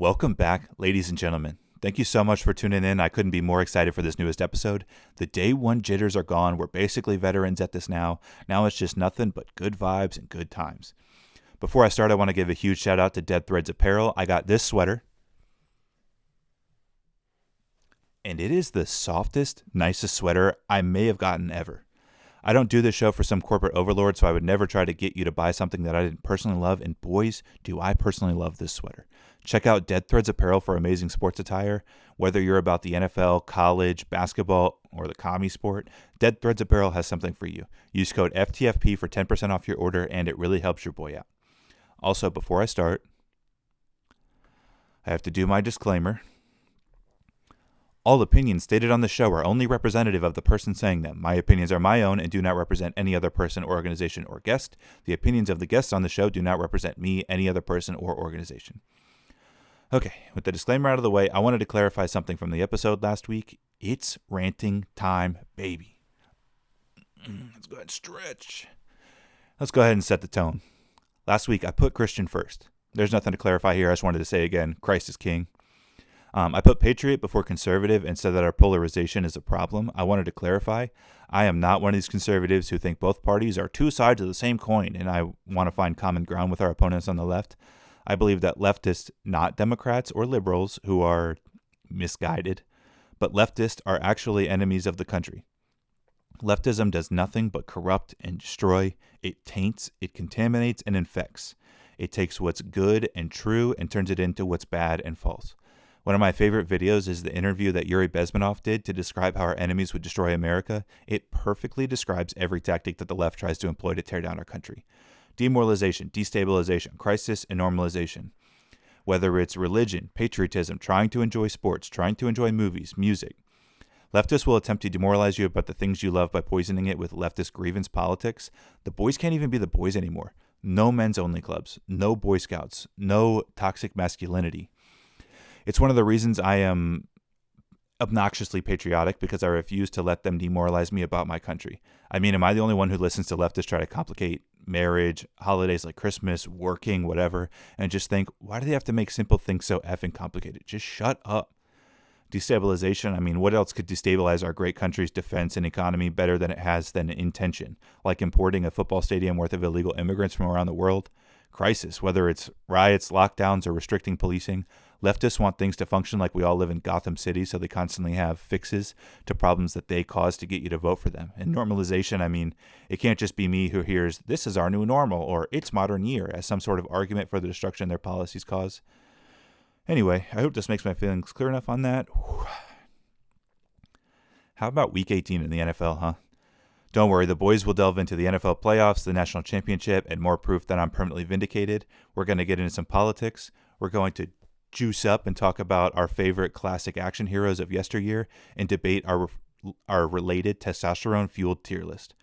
Welcome back, ladies and gentlemen. Thank you so much for tuning in. I couldn't be more excited for this newest episode. The day one jitters are gone. We're basically veterans at this now. Now it's just nothing but good vibes and good times. Before I start, I want to give a huge shout out to Dead Threads Apparel. I got this sweater. And it is the softest, nicest sweater I may have gotten ever. I don't do this show for some corporate overlord, so I would never try to get you to buy something that I didn't personally love. And boys, do I personally love this sweater. Check out Dead Threads Apparel for amazing sports attire. Whether you're about the NFL, college, basketball, or the commie sport, Dead Threads Apparel has something for you. Use code FTFP for 10% off your order, and it really helps your boy out. Also, before I start, I have to do my disclaimer. All opinions stated on the show are only representative of the person saying them. My opinions are my own and do not represent any other person, organization, or guest. The opinions of the guests on the show do not represent me, any other person, or organization. Okay, with the disclaimer out of the way, I wanted to clarify something from the episode last week. It's ranting time, baby. Let's go ahead and stretch. Let's go ahead and set the tone. Last week, I put Christian first. There's nothing to clarify here. I just wanted to say again, Christ is king. I put patriot before conservative and said that our polarization is a problem. I wanted to clarify. I am not one of these conservatives who think both parties are two sides of the same coin, and I want to find common ground with our opponents on the left. I believe that leftists, not Democrats or liberals who are misguided, but leftists are actually enemies of the country. Leftism does nothing but corrupt and destroy. It taints, it contaminates, and infects. It takes what's good and true and turns it into what's bad and false. One of my favorite videos is the interview that Yuri Bezmenov did to describe how our enemies would destroy America. It perfectly describes every tactic that the left tries to employ to tear down our country. Demoralization, destabilization, crisis, and normalization. Whether it's religion, patriotism, trying to enjoy sports, trying to enjoy movies, music. Leftists will attempt to demoralize you about the things you love by poisoning it with leftist grievance politics. The boys can't even be the boys anymore. No men's only clubs, no Boy Scouts, no toxic masculinity. It's one of the reasons I am obnoxiously patriotic, because I refuse to let them demoralize me about my country. I mean, am I the only one who listens to leftists try to complicate marriage, holidays like Christmas, working, whatever, and just think, why do they have to make simple things so effing complicated? Just shut up. Destabilization, I mean, what else could destabilize our great country's defense and economy better than it has than intention? Like importing a football stadium worth of illegal immigrants from around the world? Crisis, whether it's riots, lockdowns, or restricting policing. Leftists want things to function like we all live in Gotham City, so they constantly have fixes to problems that they cause to get you to vote for them. And normalization, I mean, it can't just be me who hears, this is our new normal, or it's modern year, as some sort of argument for the destruction their policies cause. Anyway, I hope this makes my feelings clear enough on that. How about Week 18 in the NFL, huh? Don't worry, the boys will delve into the NFL playoffs, the national championship, and more proof that I'm permanently vindicated. We're going to get into some politics. We're going to juice up and talk about our favorite classic action heroes of yesteryear and debate our related testosterone-fueled tier list.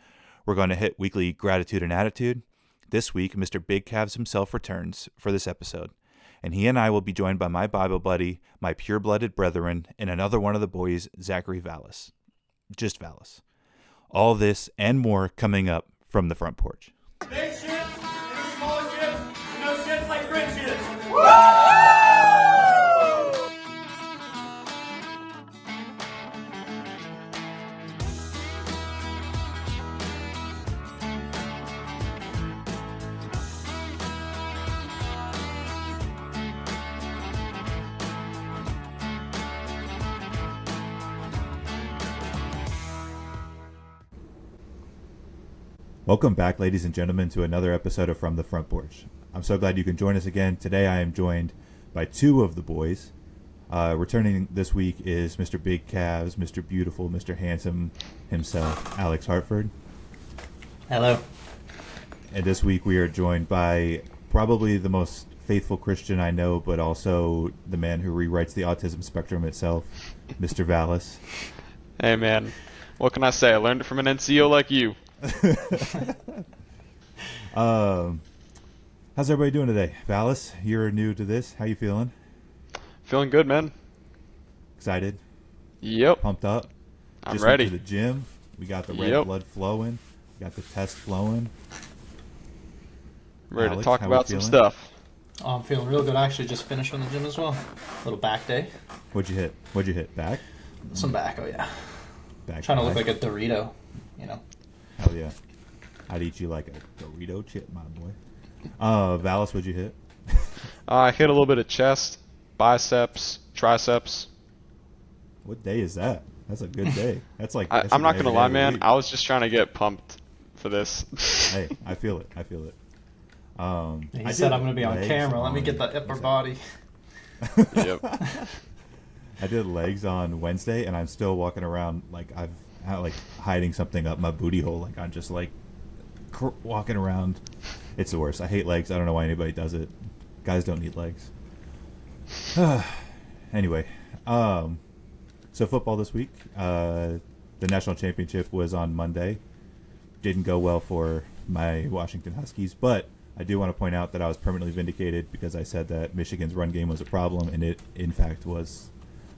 We're going to hit weekly gratitude and attitude. This week, Mr. Big Calves himself returns for this episode, and he and I will be joined by my Bible buddy, my pure-blooded brethren, and another one of the boys, Zachary Vallas. Just Vallas. All this and more coming up from the front porch. Big shits and small shits, and no shits like rich shits. Woo! Welcome back, ladies and gentlemen, to another episode of From the Front Porch. I'm so glad you can join us again. Today I am joined by two of the boys. Returning this week is Mr. Big Calves, Mr. Beautiful, Mr. Handsome himself, Alex Hartford. Hello. And this week we are joined by probably the most faithful Christian I know, but also the man who rewrites the autism spectrum itself, Mr. Vallas. Hey man, what can I say? I learned it from an NCO like you. How's everybody doing today? Vallas, you're new to this. How you feeling? Feeling good, man. Excited? Yep. Pumped up? I'm Just ready. Went to the gym. We got the red blood flowing. We got the test flowing. Ready Alex, to talk how we about some feeling? stuff. Oh, I'm feeling real good. I actually just finished from the gym as well. Little back day. What'd you hit? Back? Some back, oh yeah. Back. Trying to look back? like a Dorito, you know. Hell yeah. I'd eat you like a Dorito chip, my boy. Vallis, what'd you hit? I hit a little bit of chest, biceps, triceps. What day is that? That's a good day. That's like I'm not gonna lie, every day of man. the week. I was just trying to get pumped for this. Hey, I feel it. He I said did I'm going to be on legs camera. Let me on- get the upper body. Yep. I did legs on Wednesday, and I'm still walking around like like hiding something up my booty hole. Like I'm just like walking around. It's the worst. I hate legs. I don't know why anybody does it. Guys don't need legs. Anyway, so football this week. The national championship was on Monday. Didn't go well for my Washington Huskies, but I do want to point out that I was permanently vindicated because I said that Michigan's run game was a problem, and it, in fact, was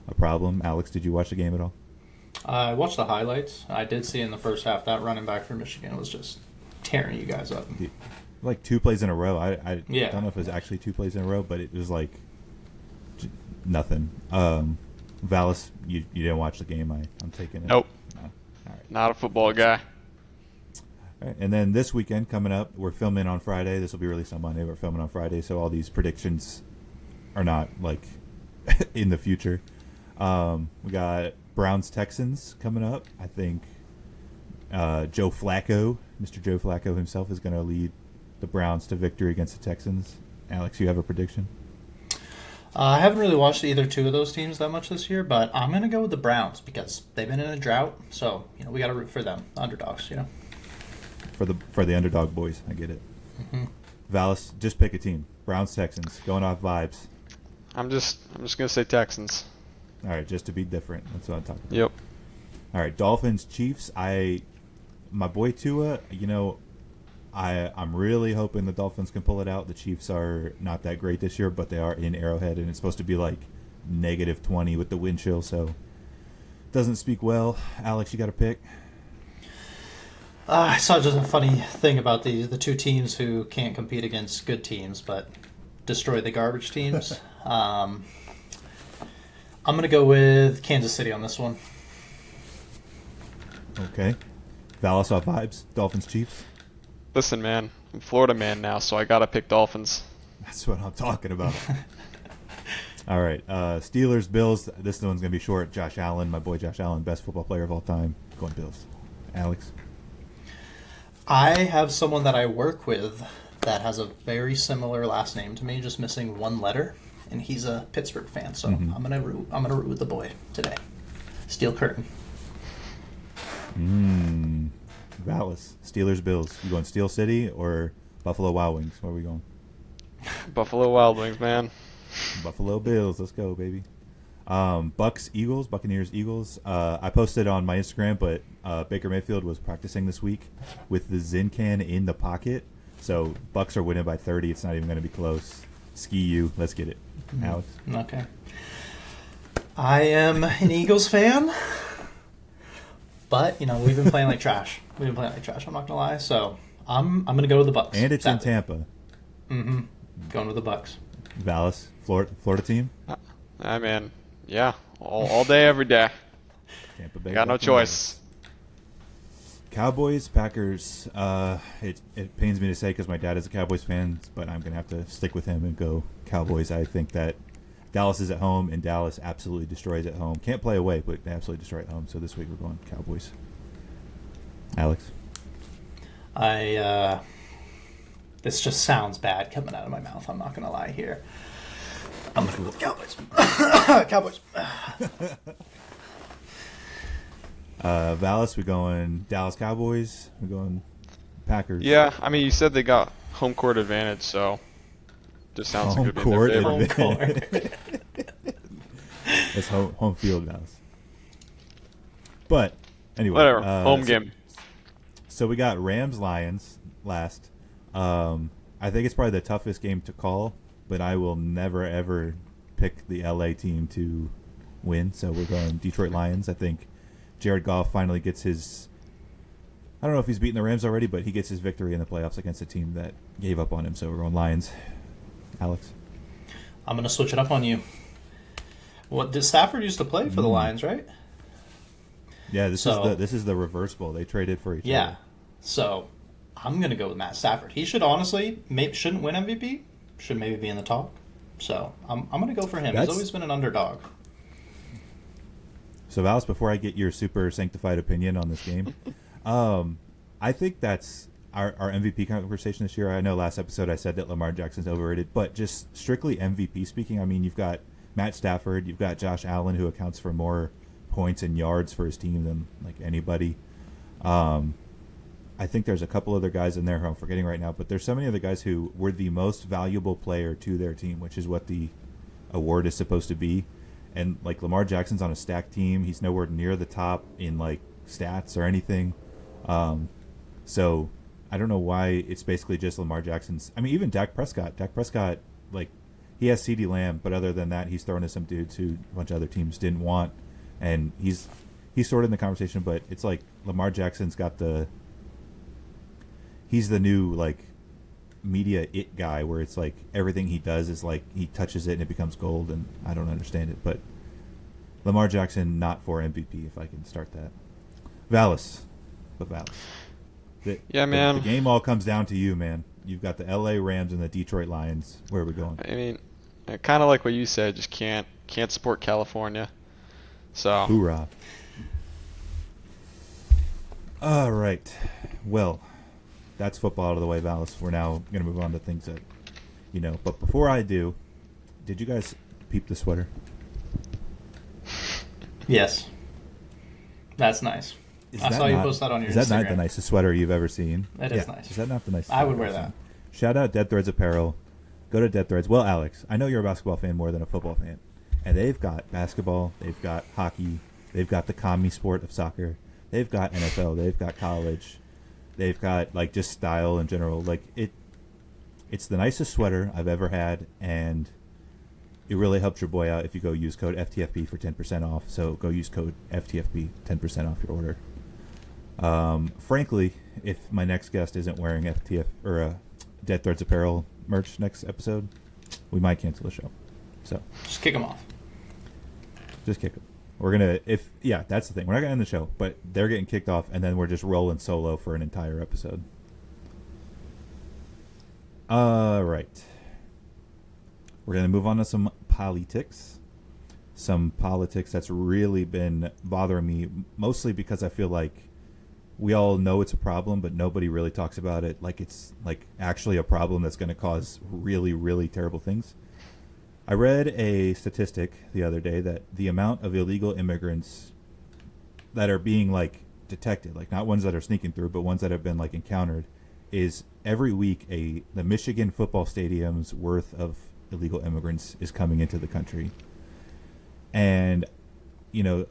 a problem. Alex, did you watch the game at all? I watched the highlights. I did see in the first half that running back for Michigan was just tearing you guys up. Like 2 plays in a row. I Yeah. don't know if it was actually 2 plays in a row, but it was like nothing. Vallis, you didn't watch the game. I'm taking it. Nope. No. All right. Not a football guy. All right. And then this weekend coming up, we're filming on Friday. This will be released on Monday. We're filming on Friday, so all these predictions are not like in the future. We got Browns Texans coming up. I think Joe Flacco, Mr. Joe Flacco himself, is going to lead the Browns to victory against the Texans. Alex, you have a prediction? I haven't really watched either two of those teams that much this year, but I'm going to go with the Browns because they've been in a drought. So, we got to root for them, underdogs, For the underdog boys, I get it. Mm-hmm. Vallis, just pick a team. Browns Texans, going off vibes. I'm just gonna say Texans. All right, just to be different. That's what I'm talking about. Yep. All right, Dolphins Chiefs. My boy Tua. I'm really hoping the Dolphins can pull it out. The Chiefs are not that great this year, but they are in Arrowhead, and it's supposed to be like -20 with the wind chill, so doesn't speak well. Alex, you got a pick? I saw just a funny thing about the two teams who can't compete against good teams, but destroy the garbage teams. I'm going to go with Kansas City on this one. Okay. Vallis off vibes. Dolphins Chiefs. Listen, man. I'm Florida man now, so I gotta pick Dolphins. That's what I'm talking about. All right. Steelers Bills. This one's gonna be short. Josh Allen, my boy Josh Allen, best football player of all time. Going Bills. Alex. I have someone that I work with that has a very similar last name to me, just missing one letter, and he's a Pittsburgh fan. So I'm gonna root with the boy today. Steel curtain. Vallis. Steelers Bills. You going Steel City or Buffalo Wild Wings? Where are we going? Buffalo Wild Wings, man. Buffalo Bills. Let's go, baby. Bucks Eagles. Buccaneers Eagles. I posted on my Instagram, but Baker Mayfield was practicing this week with the Zyn can in the pocket. So Bucks are winning by 30. It's not even going to be close. Ski you. Let's get it. Alex. Okay. I am an Eagles fan, but we've been playing like trash. I'm not gonna lie. So I'm gonna go with the Bucks. And it's in Tampa. Going with the Bucks. Vallis. Florida team. I mean, yeah, all day, every day. Tampa Bay. Got no choice. Cowboys, Packers. It pains me to say because my dad is a Cowboys fan, but I'm going to have to stick with him and go Cowboys. I think that Dallas is at home, and Dallas absolutely destroys at home. Can't play away, but they absolutely destroy at home. So this week we're going Cowboys. Alex? This just sounds bad coming out of my mouth. I'm not going to lie here. I'm going to go with Cowboys. Cowboys. Vallis, we're going Dallas Cowboys. We're going Packers. Yeah, I mean, you said they got home court advantage, so just sounds like Home it would be in court their Home favor. court. It's home field, Vallis. But anyway, Whatever, home game. So we got Rams Lions last. I think it's probably the toughest game to call, but I will never ever pick the LA team to win. So we're going Detroit Lions. I think Jared Goff finally gets his. I don't know if he's beaten the Rams already, but he gets his victory in the playoffs against a team that gave up on him. So we're going Lions. Alex. I'm going to switch it up on you. What did Stafford used to play for the Lions, right? Yeah, this is the reverse bowl. They traded for each Yeah. other. So I'm going to go with Matt Stafford. He should honestly, shouldn't win MVP. Should maybe be in the talk. So I'm going to go for him. He's always been an underdog. So, Vallis, before I get your super sanctified opinion on this game, I think that's our MVP conversation this year. I know last episode I said that Lamar Jackson's overrated, but just strictly MVP speaking, I mean, you've got Matt Stafford, you've got Josh Allen, who accounts for more points and yards for his team than like anybody. I think there's a couple other guys in there who I'm forgetting right now, but there's so many other guys who were the most valuable player to their team, which is what the award is supposed to be. And like Lamar Jackson's on a stacked team. He's nowhere near the top in like stats or anything. So I don't know why it's basically just Lamar Jackson's. I mean, even Dak Prescott. Dak Prescott, like, he has CeeDee Lamb, but other than that, he's thrown to some dudes who a bunch of other teams didn't want. And he's sort of in the conversation, but it's like Lamar Jackson's got he's the new like media it guy, where it's like everything he does is like he touches it and it becomes gold, and I don't understand it. But Lamar Jackson not for MVP, if I can start that. Vallis. Yeah, man. The game all comes down to you, man. You've got the LA Rams and the Detroit Lions. Where are we going? I mean, kind of like what you said, just can't support California. So Hoorah. All right. Well, that's football out of the way, Vallis. We're now going to move on to things that, But before I do, did you guys peep the sweater? Yes. That's nice. I saw you post that on your Instagram. Is that not the nicest sweater you've ever seen? That is nice. Is that not the nicest? I would wear that. Shout out Dead Threads Apparel. Go to Dead Threads. Well, Alex, I know you're a basketball fan more than a football fan. And they've got basketball. They've got hockey. They've got the commie sport of soccer. They've got NFL. They've got college. They've got, like, just style in general. Like, it's the nicest sweater I've ever had, and it really helps your boy out if you go use code FTFP for 10% off. So go use code FTFP, 10% off your order. Frankly, if my next guest isn't wearing FTF or Dead Threads Apparel merch next episode, we might cancel the show. So just kick them off. Just kick them. We're gonna that's the thing. We're not gonna end the show, but they're getting kicked off, and then we're just rolling solo for an entire episode. All right. We're gonna move on to some politics. Some politics that's really been bothering me, mostly because I feel like we all know it's a problem, but nobody really talks about it like it's like actually a problem that's going to cause really, really terrible things. I read a statistic the other day that the amount of illegal immigrants that are being like detected, like not ones that are sneaking through, but ones that have been like encountered, is every week the Michigan football stadium's worth of illegal immigrants is coming into the country. And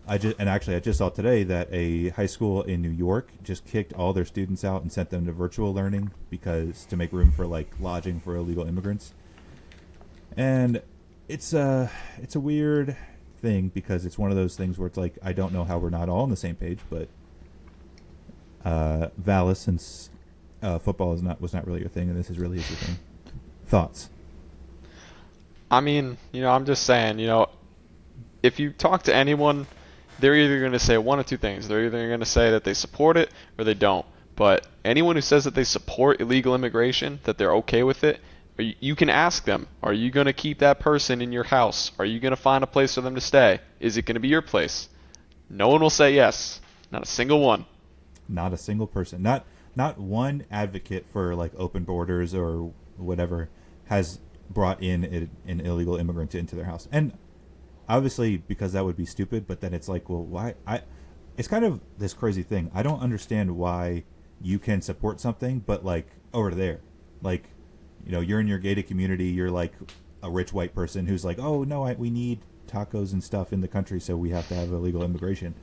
I just saw today that a high school in New York just kicked all their students out and sent them to virtual learning to make room for like lodging for illegal immigrants. And it's a weird thing because it's one of those things where it's like I don't know how we're not all on the same page, but Vallis, since football was not really your thing and this is really your thing. Thoughts? I mean, I'm just saying, if you talk to anyone, they're either going to say one of two things. They're either going to say that they support it or they don't. But anyone who says that they support illegal immigration, that they're okay with it, you can ask them, are you going to keep that person in your house? Are you going to find a place for them to stay? Is it going to be your place? No one will say yes. Not a single one. Not a single person. Not one advocate for like open borders or whatever has brought in an illegal immigrant into their house. And obviously, because that would be stupid, but then it's like, well, why? It's kind of this crazy thing. I don't understand why you can support something, but like over there, like, you're in your gated community, you're like a rich white person who's like, oh no, we need tacos and stuff in the country, so we have to have illegal immigration,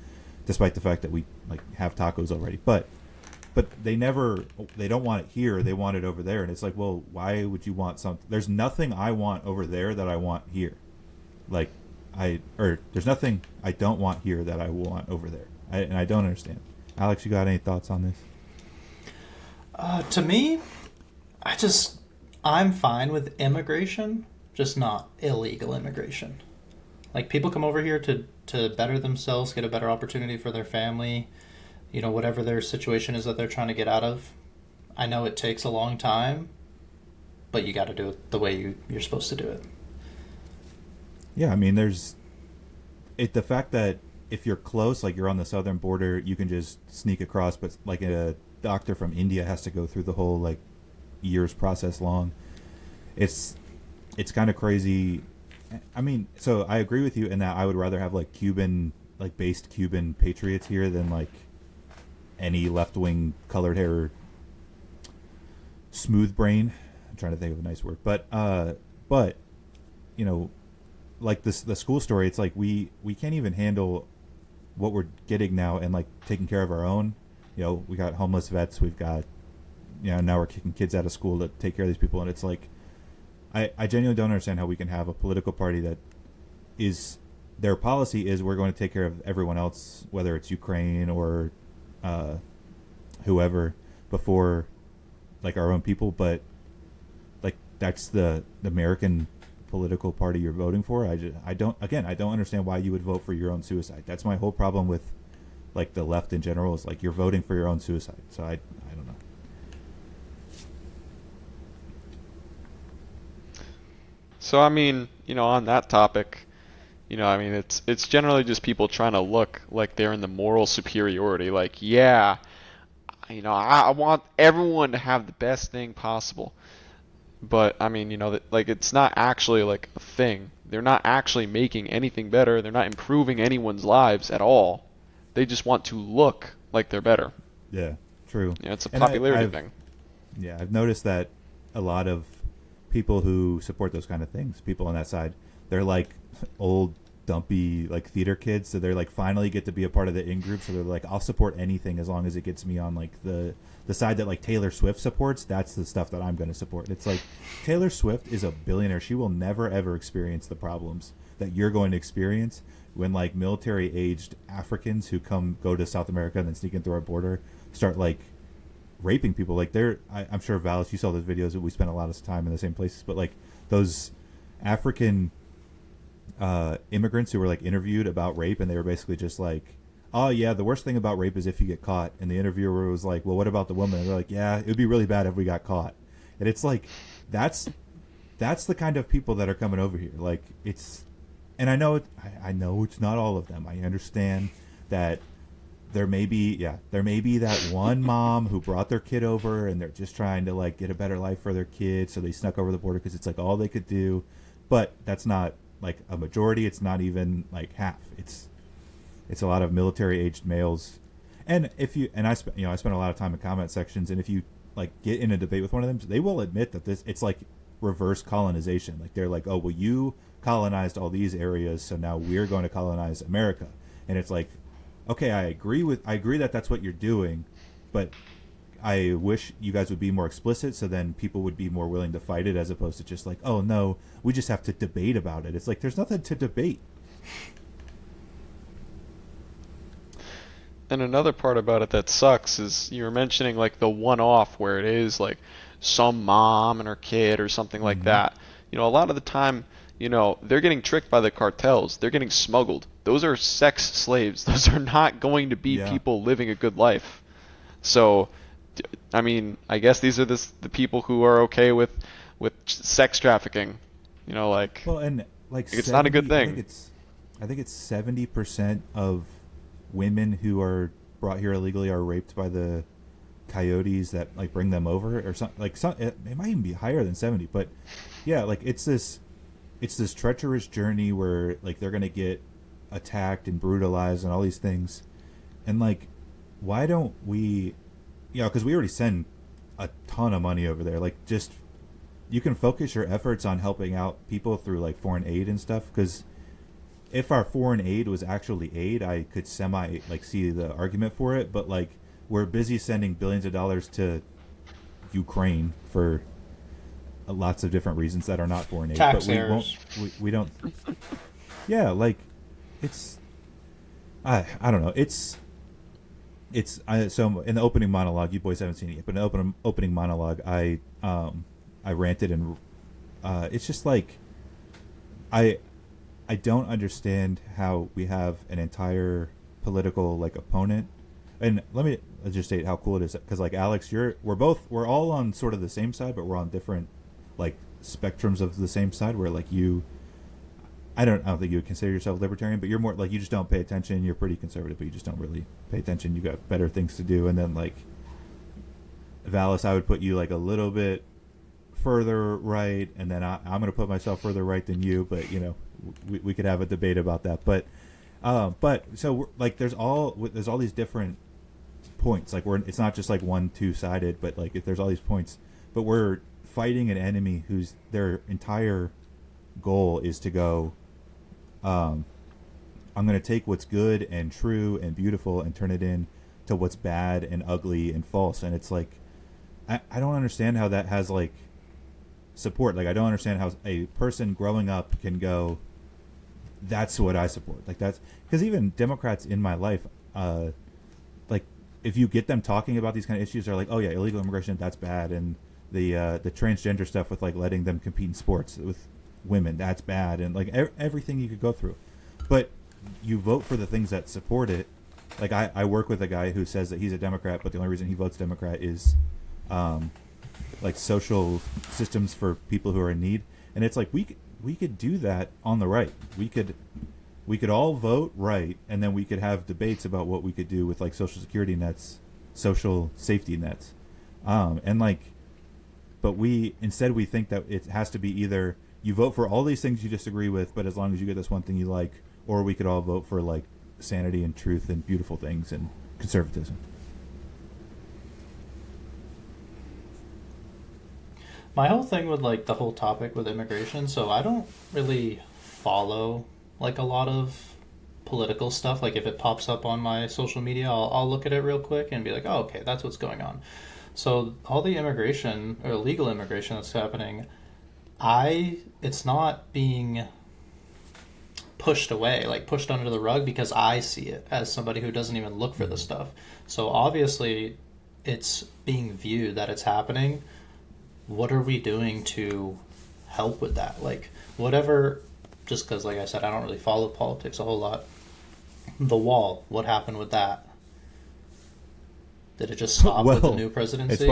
despite the fact that we like have tacos already. But they don't want it here, they want it over there, and it's like, well, why would you want something? There's nothing I want over there that I want here. Like, there's nothing I don't want here that I want over there. And I don't understand. Alex, you got any thoughts on this? To me, I'm fine with immigration. just not illegal immigration. Like, people come over here to better themselves, get a better opportunity for their family, whatever their situation is that they're trying to get out of. I know it takes a long time, but you got to do it the way you're supposed to do it. Yeah, I mean, the fact that if you're close, like you're on the southern border, you can just sneak across, but like a doctor from India has to go through the whole like years process long. It's kind of crazy. I mean, so I agree with you in that I would rather have like based Cuban patriots here than like any left-wing colored hair smooth brain. I'm trying to think of a nice word, but like the school story, it's like we can't even handle what we're getting now and like taking care of our own. We got homeless vets, we've got now we're kicking kids out of school to take care of these people, and it's like I genuinely don't understand how we can have a political party that is their policy is we're going to take care of everyone else, whether it's Ukraine or whoever, before like our own people, but like that's the American political party you're voting for. I don't understand why you would vote for your own suicide. That's my whole problem with like the left in general, is like you're voting for your own suicide. So I don't know. So I mean, on that topic, I mean it's generally just people trying to look like they're in the moral superiority. Like, yeah, I want everyone to have the best thing possible. But I mean, like it's not actually like a thing. They're not actually making anything better. They're not improving anyone's lives at all. They just want to look like they're better. Yeah, true. Yeah, it's a popularity thing. Yeah, I've noticed that a lot of people who support those kind of things, people on that side, they're like old dumpy like theater kids, so they're like finally get to be a part of the in group, so they're like, I'll support anything as long as it gets me on like the side that like Taylor Swift supports. That's the stuff that I'm going to support. It's like Taylor Swift is a billionaire. She will never ever experience the problems that you're going to experience when like military aged Africans who go to South America and then sneak in through our border start like raping people. Like I'm sure Vallas, you saw those videos that we spent a lot of time in the same places, but like those African immigrants who were like interviewed about rape, and they were basically just like, oh yeah, the worst thing about rape is if you get caught. And the interviewer was like, well, what about the woman? And they're like, yeah, it would be really bad if we got caught. And it's like that's the kind of people that are coming over here. Like and I know it's not all of them. I understand that there may be that one mom who brought their kid over and they're just trying to like get a better life for their kid, so they snuck over the border because it's like all they could do. But that's not like a majority. It's not even like half. It's a lot of military aged males. And I spent a lot of time in comment sections, and if you like get in a debate with one of them, they will admit that it's like reverse colonization. Like they're like, oh well, you colonized all these areas, so now we're going to colonize America. And it's like, okay, I agree that that's what you're doing, but I wish you guys would be more explicit, so then people would be more willing to fight it, as opposed to just like, oh no, we just have to debate about it. It's like there's nothing to debate. And another part about it that sucks is you were mentioning like the one-off where it is like some mom and her kid or something like that. A lot of the time, they're getting tricked by the cartels. They're getting smuggled. Those are sex slaves. Those are not going to be people living a good life. So, I mean, I guess these are the people who are okay with sex trafficking. Like, well, and like it's not a good thing. I think it's 70% of women who are brought here illegally are raped by the coyotes that like bring them over, or something. Like it might even be higher than 70. But yeah, like it's this treacherous journey where like they're gonna get attacked and brutalized and all these things, and like why don't we, because we already send a ton of money over there. Like just you can focus your efforts on helping out people through like foreign aid and stuff, because if our foreign aid was actually aid, I could see the argument for it. But like we're busy sending billions of dollars to Ukraine for lots of different reasons that are not foreign aid. Tax but errors. We don't. Yeah, like it's I don't know. So in the opening monologue, you boys haven't seen it yet, but in the opening monologue, I ranted, and it's just like I I don't understand how we have an entire political like opponent. And let me just state how cool it is because like Alex, we're all on sort of the same side, but we're on different like spectrums of the same side. Where like I don't think you would consider yourself libertarian, but you're more like you just don't pay attention. You're pretty conservative, but you just don't really pay attention. You got better things to do. And then like Vallis, I would put you like a little bit further right, and then I'm going to put myself further right than you. But you know, we could have a debate about that. But so like there's all these different points. Like it's not just like 1-2 sided, but like if there's all these points, but we're fighting an enemy whose their entire goal is to go. I'm going to take what's good and true and beautiful and turn it into what's bad and ugly and false. And it's like I don't understand how that has like support. Like I don't understand how a person growing up can go, that's what I support. Like that's because even Democrats in my life, like if you get them talking about these kind of issues, they're like, oh yeah, illegal immigration, that's bad, and the transgender stuff with like letting them compete in sports with women, that's bad, and like everything you could go through. But you vote for the things that support it. Like I work with a guy who says that he's a Democrat, but the only reason he votes Democrat is like social systems for people who are in need. And it's like we could do that on the right. We could all vote right, and then we could have debates about what we could do with like social security nets, social safety nets, and like. But we think that it has to be either you vote for all these things you disagree with, but as long as you get this one thing you like, or we could all vote for like sanity and truth and beautiful things and conservatism. My whole thing with like the whole topic with immigration, so I don't really follow like a lot of political stuff. Like if it pops up on my social media, I'll look at it real quick and be like, oh, okay, that's what's going on. So all the immigration or illegal immigration that's happening, it's not being pushed away, like pushed under the rug, because I see it as somebody who doesn't even look for the stuff. So obviously it's being viewed that it's happening. What are we doing to help with that? Like whatever, just because like I said, I don't really follow politics a whole lot. The wall, what happened with that? Did it just stop with the new presidency?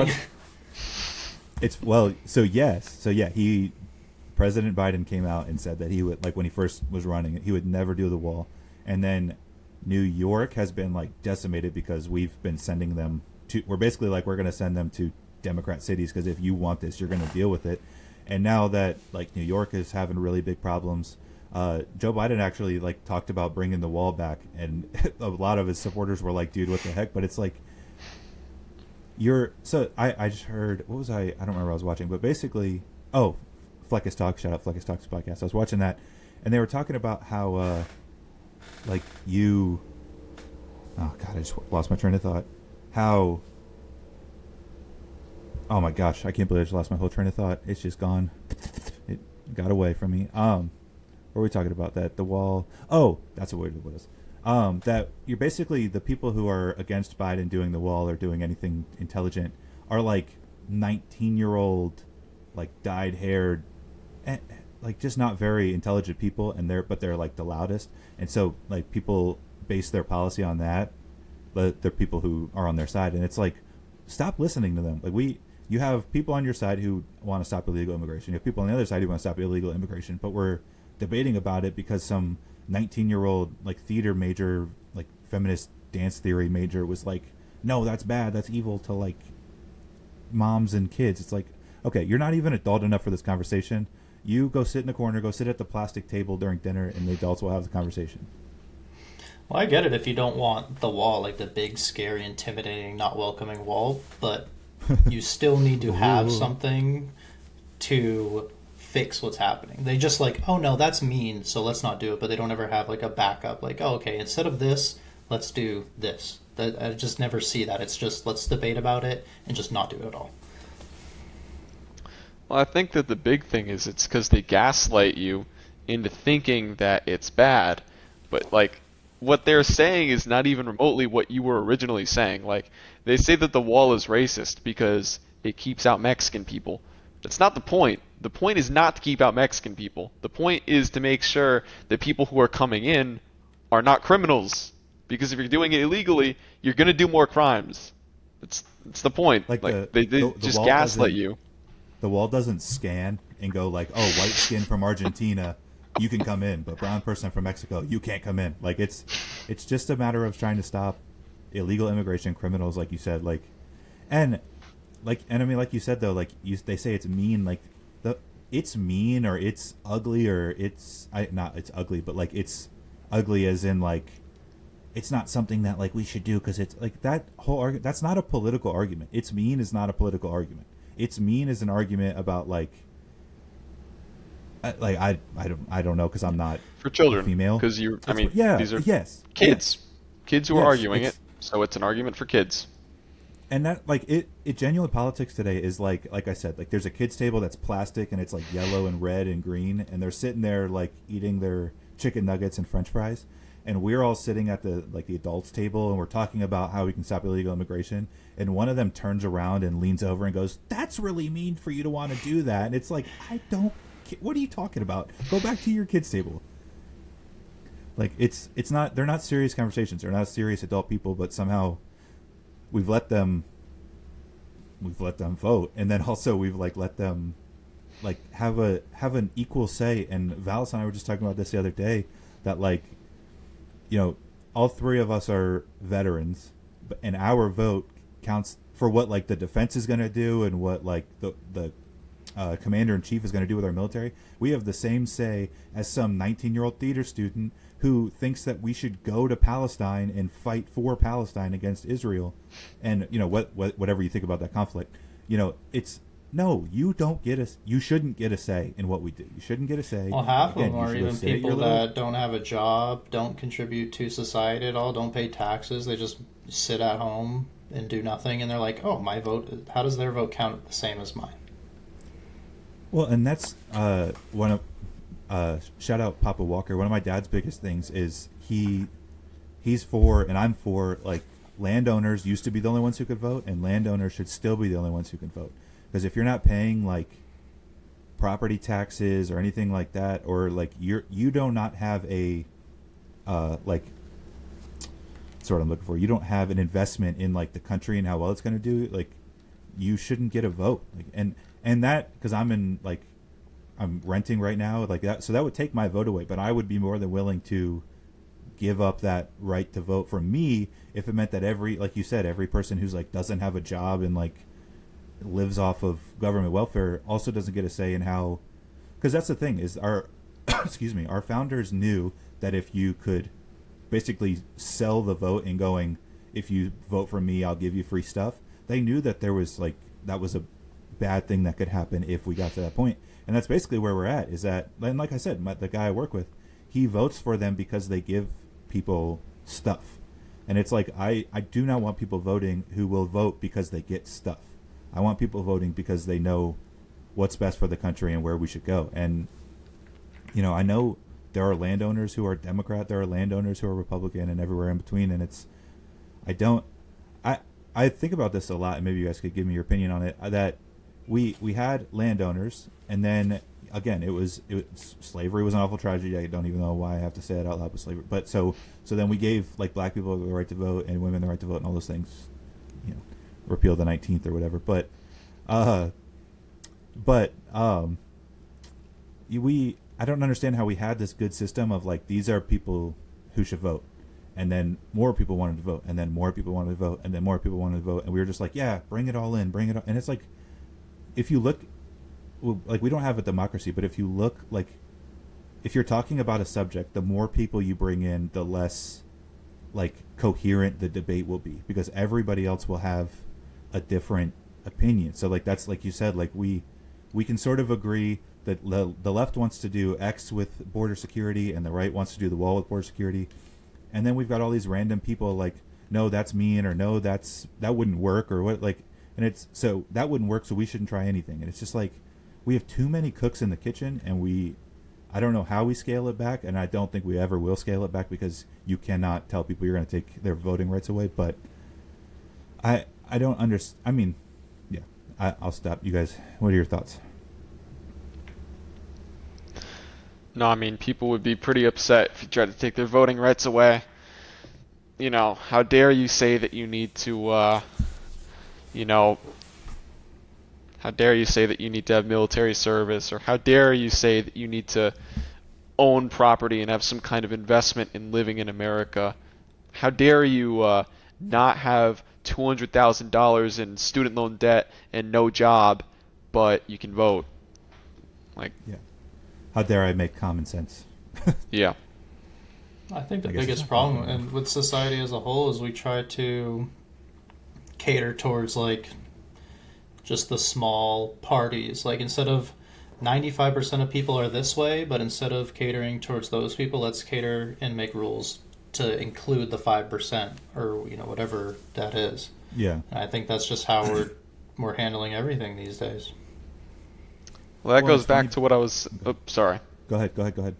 President Biden came out and said that he would, like when he first was running, he would never do the wall. And then New York has been like decimated because we've been sending them to, we're basically like, we're going to send them to Democrat cities because if you want this, you're going to deal with it. And now that like New York is having really big problems, Joe Biden actually like talked about bringing the wall back, and a lot of his supporters were like, dude, what the heck? But it's like, I just heard, what was I don't remember what I was watching, but basically, Fleckus Talk, shout out Fleckus Talk's podcast. I was watching that, and they were talking about how, oh God, I just lost my train of thought. How, oh my gosh, I can't believe I just lost my whole train of thought. It's just gone. It got away from me. What were we talking about? That the wall, that's what it was. That you're basically the people who are against Biden doing the wall or doing anything intelligent are like 19-year-old, like dyed-haired, like just not very intelligent people, and they're like the loudest, and so like people base their policy on that, but they're people who are on their side, and it's like, stop listening to them. Like you have people on your side who want to stop illegal immigration. You have people on the other side who want to stop illegal immigration, but we're debating about it because some 19-year-old like theater major, like feminist dance theory major was like, no, that's bad, that's evil to like moms and kids. It's like, okay, you're not even adult enough for this conversation. You go sit in the corner, go sit at the plastic table during dinner, and the adults will have the conversation. Well, I get it if you don't want the wall, like the big, scary, intimidating, not welcoming wall, but you still need to have something to fix what's happening. They just like, oh no, that's mean, so let's not do it, but they don't ever have like a backup, like, oh, okay, instead of this, let's do this. I just never see that. It's just, let's debate about it and just not do it at all. Well, I think that the big thing is it's because they gaslight you into thinking that it's bad, but like what they're saying is not even remotely what you were originally saying. Like they say that the wall is racist because it keeps out Mexican people. That's not the point. The point is not to keep out Mexican people. The point is to make sure that people who are coming in are not criminals. Because if you're doing it illegally, you're going to do more crimes. It's the point. Like they the just wall gaslight doesn't you. the wall doesn't scan and go like, oh, white skin from Argentina, you can come in, but brown person from Mexico, you can't come in. Like it's just a matter of trying to stop illegal immigration, criminals, like you said, and I mean, like you said though, they say it's mean, it's mean or it's ugly or it's ugly, but like it's ugly as in like it's not something that like we should do because it's like that whole argument. That's not a political argument. It's mean is not a political argument. It's mean is an argument about I don't know because I'm not For children, female. because these are yes, kids, kids who are Yes, arguing it. So it's an argument for kids. And that it genuine politics today is like I said, like there's a kids table that's plastic and it's like yellow and red and green, and they're sitting there like eating their chicken nuggets and French fries, and we're all sitting at the adults table and we're talking about how we can stop illegal immigration, and one of them turns around and leans over and goes, "That's really mean for you to want to do that." And it's like, what are you talking about? Go back to your kids table. Like it's not, they're not serious conversations. They're not serious adult people, but somehow we've let them vote, and then also we've let them have an equal say. And Vallas and I were just talking about this the other day, that all three of us are veterans, and our vote counts for what the defense is going to do and what the commander-in-chief is going to do with our military. We have the same say as some 19-year-old theater student who thinks that we should go to Palestine and fight for Palestine against Israel. And whatever you think about that conflict, it's no, you shouldn't get a say in what we do. You shouldn't get a say. Well, half Again, of them are you should even sit at your people little- that don't have a job, don't contribute to society at all, don't pay taxes. They just sit at home and do nothing, and they're like, "Oh, my vote. How does their vote count the same as mine?" Well, and that's one of shout out Papa Walker. One of my dad's biggest things is he's for, and I'm for, landowners used to be the only ones who could vote, and landowners should still be the only ones who can vote. Because if you're not paying property taxes or anything like that, or you do not have a that's what I'm looking for. You don't have an investment in the country and how well it's going to do. You shouldn't get a vote. And that, because I'm renting right now, that, so that would take my vote away. But I would be more than willing to give up that right to vote for me if it meant that like you said, every person who's doesn't have a job and lives off of government welfare also doesn't get a say in how. Because that's the thing is our our founders knew that if you could basically sell the vote and going, if you vote for me, I'll give you free stuff. They knew that there was that was a bad thing that could happen if we got to that point. And that's basically where we're at, is that, and like I said, the guy I work with, he votes for them because they give people stuff. And it's I do not want people voting who will vote because they get stuff. I want people voting because they know what's best for the country and where we should go. And, I know there are landowners who are Democrat, there are landowners who are Republican, and everywhere in between. And I think about this a lot, and maybe you guys could give me your opinion on it, that we had landowners, and then again, it was slavery was an awful tragedy. I don't even know why I have to say it out loud with slavery. But so then we gave black people the right to vote and women the right to vote and all those things, repeal the 19th or whatever. But I don't understand how we had this good system of these are people who should vote, and then more people wanted to vote, and then more people wanted to vote, and then more people wanted to vote, and we were just yeah, bring it all in, bring it all. And it's if you look, we don't have a democracy, but if you look, if you're talking about a subject, the more people you bring in, the less coherent the debate will be, because everybody else will have a different opinion. So that's you said, we can sort of agree that the left wants to do X with border security and the right wants to do the wall with border security, and then we've got all these random people no, that's mean, or no, that wouldn't work, or what, and it's so that wouldn't work, so we shouldn't try anything. And it's just we have too many cooks in the kitchen, and I don't know how we scale it back, and I don't think we ever will scale it back, because you cannot tell people you're going to take their voting rights away. But I don't understand. I mean, yeah, I'll stop. You guys, what are your thoughts? No, I mean, people would be pretty upset if you tried to take their voting rights away. How dare you say that you need to, you know, how dare you say that you need to have military service, or how dare you say that you need to own property and have some kind of investment in living in America? How dare you not have $200,000 in student loan debt and no job, but you can vote? Like, Yeah. How dare I make common sense? yeah. I think the I guess it's biggest not problem popular. and with society as a whole is we try to cater towards like just the small parties. Like instead of 95% of people are this way, but instead of catering towards those people, let's cater and make rules to include the 5% or whatever that is. Yeah. And I think that's just how we're handling everything these days. Well, that Well, goes it's funny- back to what I was. Oh, sorry. Go ahead.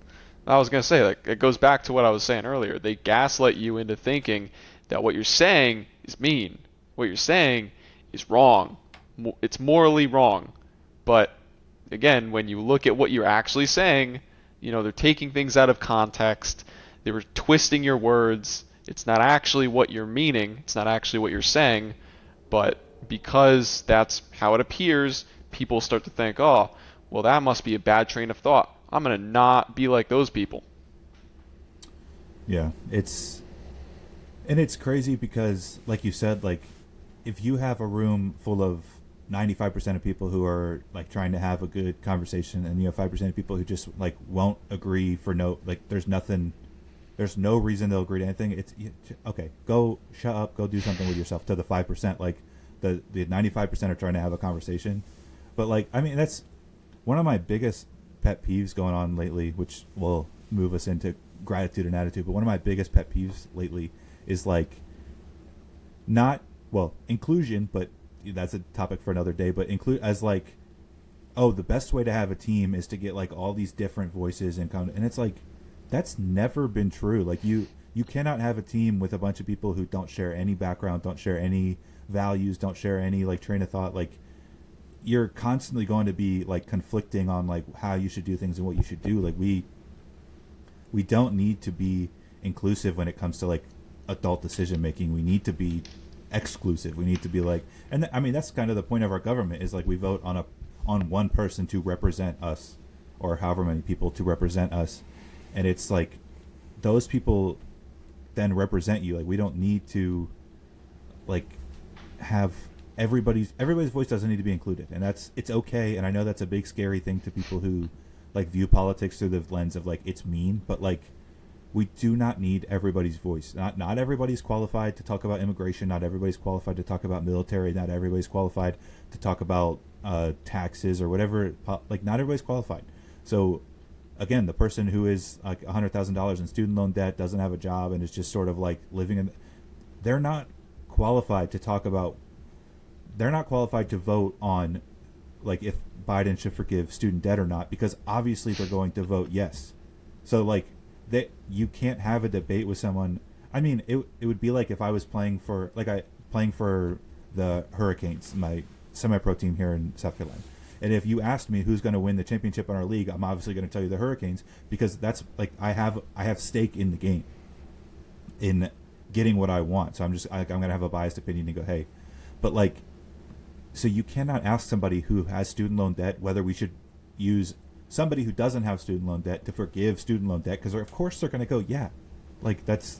I was gonna say, like, it goes back to what I was saying earlier. They gaslight you into thinking that what you're saying is mean. What you're saying is wrong. It's morally wrong. But again, when you look at what you're actually saying, they're taking things out of context. They were twisting your words. It's not actually what you're meaning. It's not actually what you're saying. But because that's how it appears, people start to think, oh, well, that must be a bad train of thought. I'm going to not be like those people. Yeah. It's crazy because, like you said, like if you have a room full of 95% of people who are like trying to have a good conversation, and you have 5% of people who just like won't agree for there's no reason they'll agree to anything. It's okay. Go shut up. Go do something with yourself. To the 5%, like the 95% are trying to have a conversation, but like I mean that's one of my biggest pet peeves going on lately, which will move us into gratitude and attitude. But one of my biggest pet peeves lately is like inclusion, but that's a topic for another day. But include as like, oh, the best way to have a team is to get like all these different voices and it's like that's never been true. Like you cannot have a team with a bunch of people who don't share any background, don't share any values, don't share any like train of thought. Like you're constantly going to be like conflicting on like how you should do things and what you should do. Like we don't need to be inclusive when it comes to like adult decision making. We need to be exclusive. We need to be like, and I mean that's kind of the point of our government is like we vote on one person to represent us, or however many people to represent us, and it's like those people then represent you. Like we don't need to like have everybody's voice doesn't need to be included, and it's okay. And I know that's a big scary thing to people who like view politics through the lens of like it's mean, but like we do not need everybody's voice. Not everybody's qualified to talk about immigration. Not everybody's qualified to talk about military. Not everybody's qualified to talk about taxes or whatever. Like not everybody's qualified. So again, the person who is like $100,000 in student loan debt, doesn't have a job, and is just sort of like living in, they're not qualified to talk about. They're not qualified to vote on like if Biden should forgive student debt or not, because obviously they're going to vote yes. So like you can't have a debate with someone. I mean, it would be like if I was playing for the Hurricanes, my semi-pro team here in South Carolina. And if you asked me who's going to win the championship in our league, I'm obviously going to tell you the Hurricanes, because that's like I have stake in the game, in getting what I want. So I'm going to have a biased opinion and go, hey, but like, so you cannot ask somebody who has student loan debt whether we should use somebody who doesn't have student loan debt to forgive student loan debt, because of course they're going to go, yeah, like that's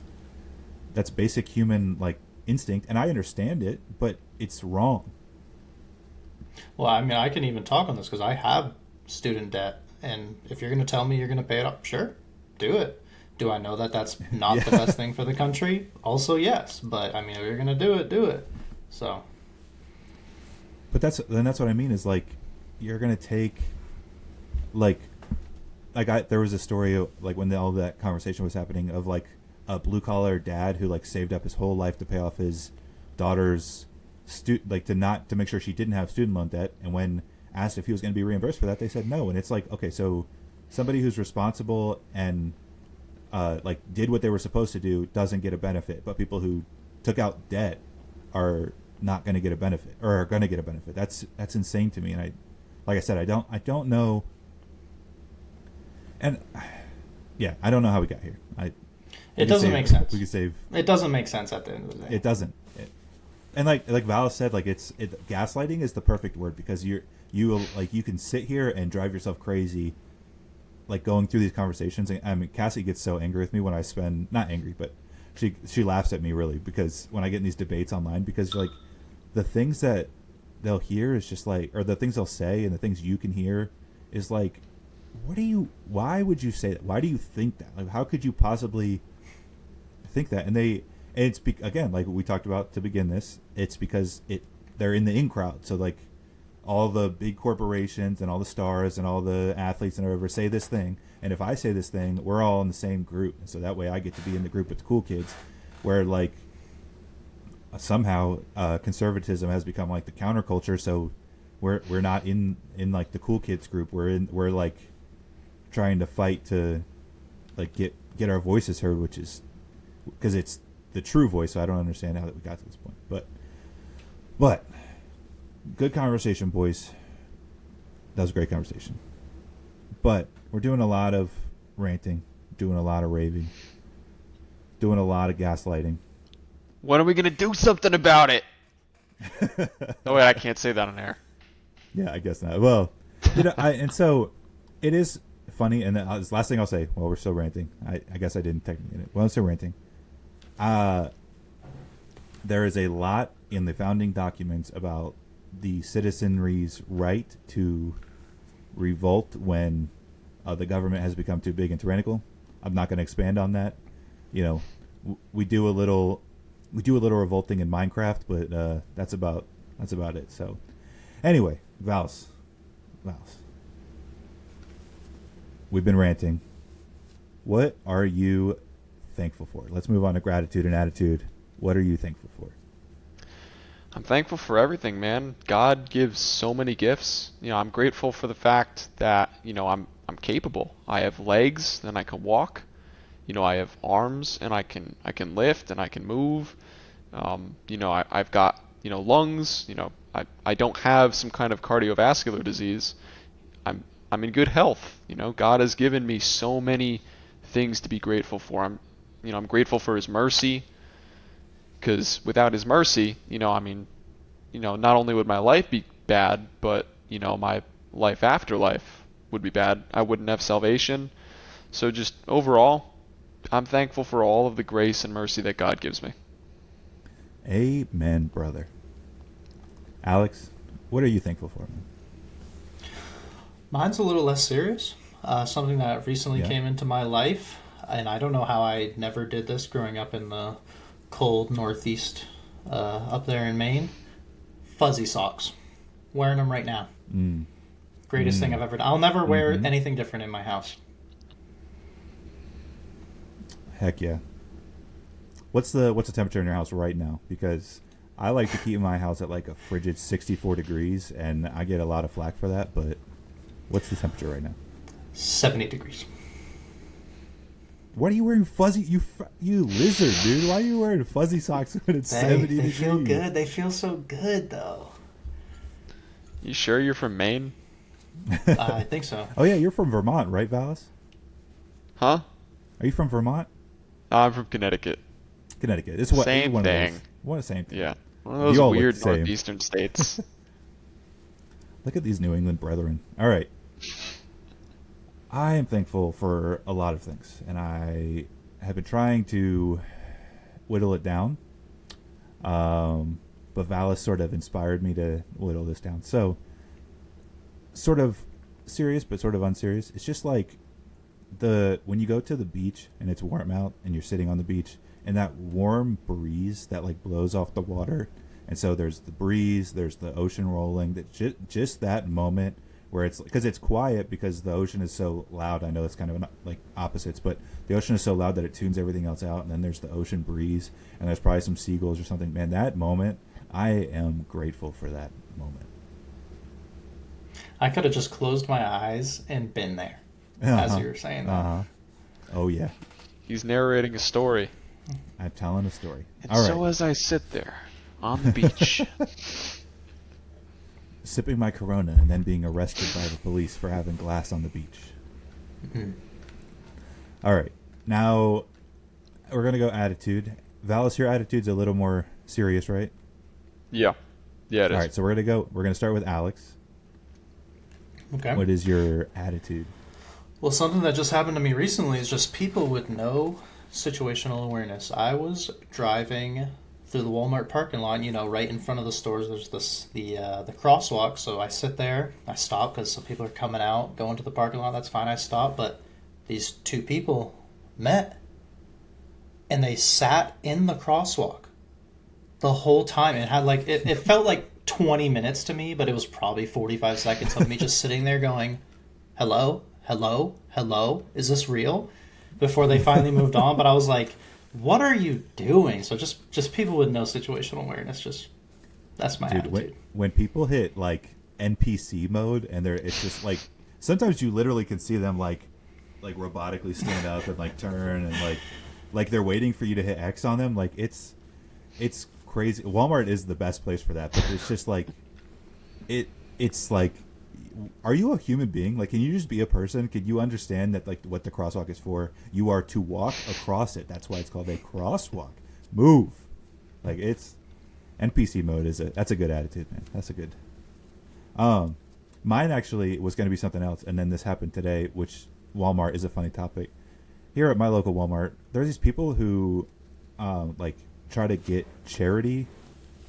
basic human like instinct, and I understand it, but it's wrong. Well, I mean, I can even talk on this because I have student debt, and if you're going to tell me you're going to pay it off, sure, do it. Do I know that that's not the best thing for the country? Also, yes, but I mean, if you're going to do it. So, but that's what I mean is like you're going to take there was a story of, like when all that conversation was happening, of like a blue collar dad who like saved up his whole life to pay off his daughter's to make sure she didn't have student loan debt, and when asked if he was going to be reimbursed for that, they said no. And it's like, okay, so somebody who's responsible and like did what they were supposed to do doesn't get a benefit, but people who took out debt are not going to get a benefit, or are going to get a benefit. That's insane to me. And like I said, I don't know. And yeah, I don't know how we got here. It doesn't make sense. We could save. It doesn't make sense at the end of the day. It doesn't. And like Val said, like gaslighting is the perfect word, because you can sit here and drive yourself crazy, like going through these conversations. And I mean, Cassie gets so angry with me when I spend, not angry, but she laughs at me really, because when I get in these debates online, because like the things that they'll hear is just like, or the things they'll say and the things you can hear is like, why would you say that? Why do you think that? Like, how could you possibly think that? And it's again, like we talked about to begin this, it's because they're in the in crowd. So like all the big corporations and all the stars and all the athletes and whatever say this thing, and if I say this thing, we're all in the same group, and so that way I get to be in the group with the cool kids, where like somehow conservatism has become like the counterculture. So we're not in like the cool kids group. We're like trying to fight to like get our voices heard, which is because it's the true voice. So I don't understand how that we got to this point, but good conversation, boys. That was a great conversation. But we're doing a lot of ranting, doing a lot of raving, doing a lot of gaslighting. When are we gonna do something about it? Oh wait, I can't say that on air. Yeah, I guess not. Well, and so it is funny. And this last thing I'll say, while we're still ranting, I guess I didn't technically. Well, I'm still ranting. There is a lot in the founding documents about the citizenry's right to revolt when the government has become too big and tyrannical. I'm not going to expand on that. We do a little revolting in Minecraft, but that's about it. So anyway, Val's. We've been ranting. What are you thankful for? Let's move on to gratitude and attitude. What are you thankful for? I'm thankful for everything, man. God gives so many gifts. I'm grateful for the fact that, I'm capable. I have legs and I can walk. I have arms and I can lift and I can move. I've got, lungs. I don't have some kind of cardiovascular disease. I'm in good health. God has given me so many things to be grateful for. I'm grateful for His mercy, because without His mercy, not only would my life be bad, but my life after life would be bad. I wouldn't have salvation. So just overall, I'm thankful for all of the grace and mercy that God gives me. Amen, brother. Alex, what are you thankful for, man? Mine's a little less serious. Something that recently came into my life, and I don't know how I never did this growing up in the cold Northeast up there in Maine. Fuzzy socks. Wearing them right now. Greatest thing I've ever done. I'll never wear anything different in my house. Heck yeah. What's the temperature in your house right now? Because I like to keep my house at like a frigid 64 degrees, and I get a lot of flack for that, but what's the temperature right now? 70 degrees. What are you wearing fuzzy? You lizard, dude. Why are you wearing fuzzy socks when it's 70 degrees? They feel good. They feel so good, though. You sure you're from Maine? I think so. Oh, yeah. You're from Vermont, right, Vallas? Huh? Are you from Vermont? I'm from Connecticut. Connecticut. It's what? Same thing. What a same thing. Yeah. One of those weird northeastern states. Look at these New England brethren. All right. I am thankful for a lot of things, and I have been trying to whittle it down. But Vallis sort of inspired me to whittle this down. So, sort of serious, but sort of unserious. It's just like when you go to the beach and it's warm out and you're sitting on the beach and that warm breeze that like blows off the water, and so there's the breeze, there's the ocean rolling. That just that moment where it's because it's quiet because the ocean is so loud. I know it's kind of like opposites, but the ocean is so loud that it tunes everything else out. And then there's the ocean breeze, and there's probably some seagulls or something. Man, that moment, I am grateful for that moment. I could have just closed my eyes and been there as you were saying that. Oh yeah. He's narrating a story. I'm telling a story. And all right. so as I sit there on the beach, sipping my Corona and then being arrested by the police for having glass on the beach. All right. Now we're gonna go attitude. Vallis, your attitude's a little more serious, right? Yeah. Yeah, it is. All right. So we're gonna start with Alex. Okay. What is your attitude? Well, something that just happened to me recently is just people with no situational awareness. I was driving through the Walmart parking lot, right in front of the stores. There's the crosswalk, so I sit there, I stop because some people are coming out, going to the parking lot. That's fine, I stop. But these two people met, and they sat in the crosswalk the whole time. It had it felt like 20 minutes to me, but it was probably 45 seconds of me just sitting there going, hello, hello, hello, is this real? Before they finally moved on. But I was like, what are you doing? So just people with no situational awareness, that's my attitude. When people hit like NPC mode and it's just like, sometimes you literally can see them like robotically stand up and like turn and like they're waiting for you to hit X on them. Like it's crazy. Walmart is the best place for that, but it's just like it's like, are you a human being? Like, can you just be a person? Can you understand that like what the crosswalk is for? You are to walk across it. That's why it's called a crosswalk. Move. Like, it's NPC mode that's a good attitude, man. That's a good. Mine actually was going to be something else, and then this happened today, which Walmart is a funny topic. Here at my local Walmart, there's these people who like try to get charity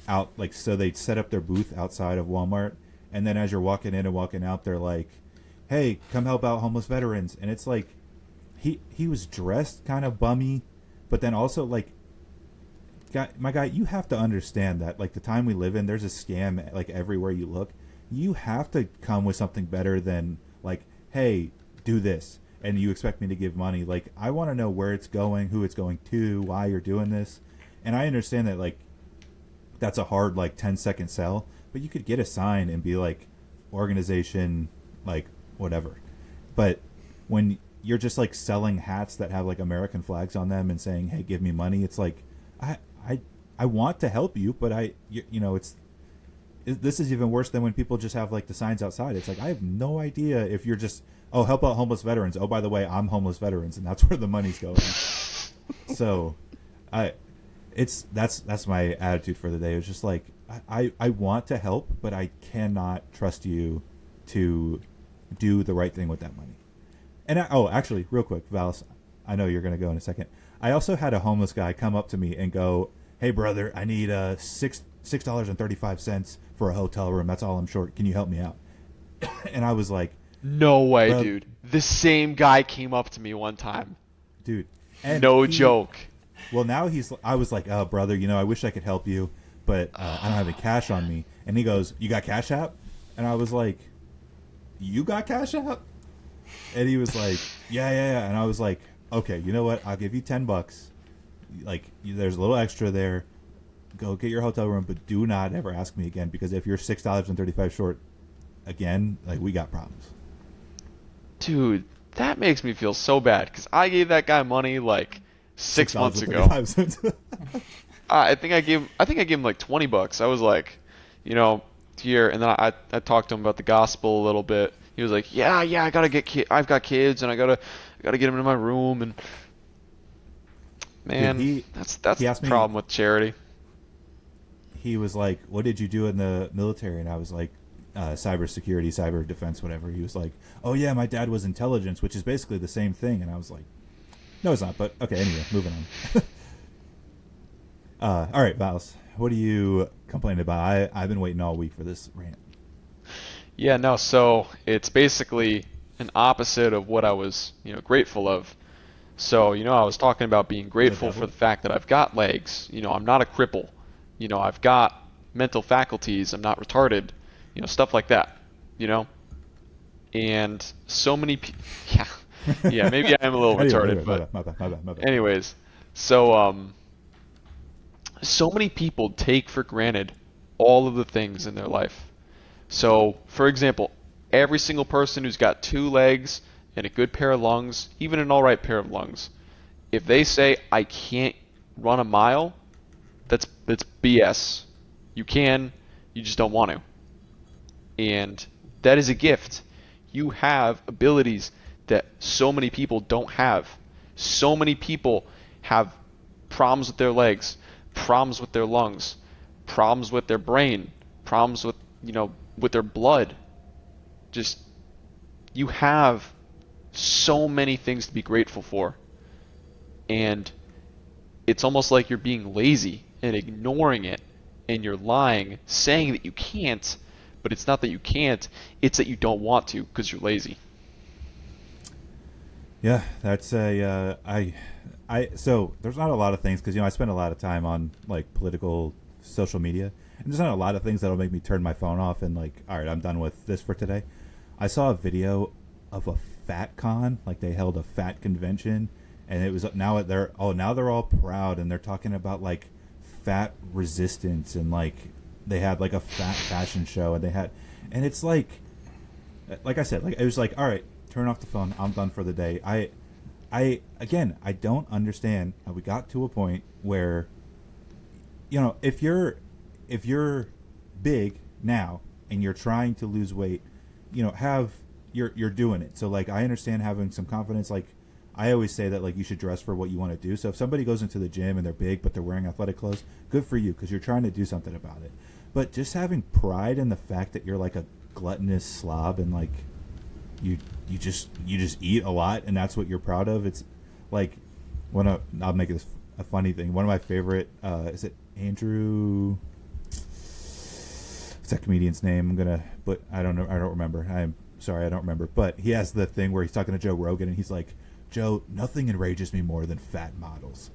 out, like, so they set up their booth outside of Walmart, and then as you're walking in and walking out, they're like, hey, come help out homeless veterans. And it's like, he was dressed kind of bummy, but then also like, my guy, you have to understand that like the time we live in, there's a scam like everywhere you look. You have to come with something better than like, hey, do this, and you expect me to give money. Like, I want to know where it's going, who it's going to, why you're doing this. And I understand that like that's a hard like 10-second sell, but you could get a sign and be like, organization, like whatever. But when you're just like selling hats that have like American flags on them and saying, hey, give me money, it's like, I want to help you, but this is even worse than when people just have like the signs outside. It's like, I have no idea if you're just, oh, help out homeless veterans. Oh, by the way, I'm homeless veterans, and that's where the money's going. So that's my attitude for the day. It's just like, I want to help, but I cannot trust you to do the right thing with that money. And actually, real quick, Vallis, I know you're going to go in a second. I also had a homeless guy come up to me and go, hey, brother, I need $6.35 for a hotel room. That's all I'm short. Can you help me out? And I was like, no way, dude. The same guy came up to me one time. Dude. No joke. Well, now I was like, oh, brother, I wish I could help you, but I don't have any cash on me. And he goes, you got Cash App? And I was like, you got Cash App? And he was like, yeah. And I was like, okay, you know what? I'll give you $10. Like, there's a little extra there. Go get your hotel room, but do not ever ask me again, because if you're $6.35 short again, like, we got problems. Dude, that makes me feel so bad, because I gave that guy money like 6 months ago. I think I gave him like $20. I was like, here, and then I talked to him about the gospel a little bit. He was like, yeah, I gotta I've got kids, and I gotta get them into my room, and man, dude, that's the problem with charity. He was like, what did you do in the military? And I was like, cybersecurity, cyber defense, whatever. He was like, oh yeah, my dad was intelligence, which is basically the same thing. And I was like, no, it's not. But okay, anyway, moving on. All right, Vallis, what are you complaining about? I've been waiting all week for this rant. Yeah, no, so it's basically an opposite of what I was, grateful of. So, I was talking about being grateful for the fact that I've got legs. I'm not a cripple. I've got mental faculties. I'm not retarded. Stuff like that. And so many people. Yeah, maybe I am a little retarded, but my bad. Anyways, so so many people take for granted all of the things in their life. So, for example, every single person who's got 2 legs and a good pair of lungs, even an alright pair of lungs, if they say, I can't run a mile, that's BS. You can, you just don't want to. And that is a gift. You have abilities that so many people don't have. So many people have problems with their legs, problems with their lungs, problems with their brain, problems with, with their blood. Just, you have so many things to be grateful for. And it's almost like you're being lazy and ignoring it, and you're lying, saying that you can't, but it's not that you can't, it's that you don't want to because you're lazy. Yeah, that's so there's not a lot of things because I spend a lot of time on like political social media, and there's not a lot of things that'll make me turn my phone off and like, all right, I'm done with this for today. I saw a video of a fat con, like they held a fat convention, and it was now they're all proud and they're talking about like fat resistance, and like they had like a fat fashion show, and it's like I said, like it was like, all right, turn off the phone, I'm done for the day. I don't understand how we got to a point where, if you're big now and you're trying to lose weight, you're doing it. So like I understand having some confidence. Like I always say that like you should dress for what you want to do. So if somebody goes into the gym and they're big but they're wearing athletic clothes, good for you because you're trying to do something about it. But just having pride in the fact that you're like a gluttonous slob and like you just eat a lot and that's what you're proud of. It's like I'll make this a funny thing. One of my favorite is it Andrew? What's that comedian's name? But I don't know. I don't remember. I'm sorry, I don't remember. But he has the thing where he's talking to Joe Rogan and he's like, Joe, nothing enrages me more than fat models.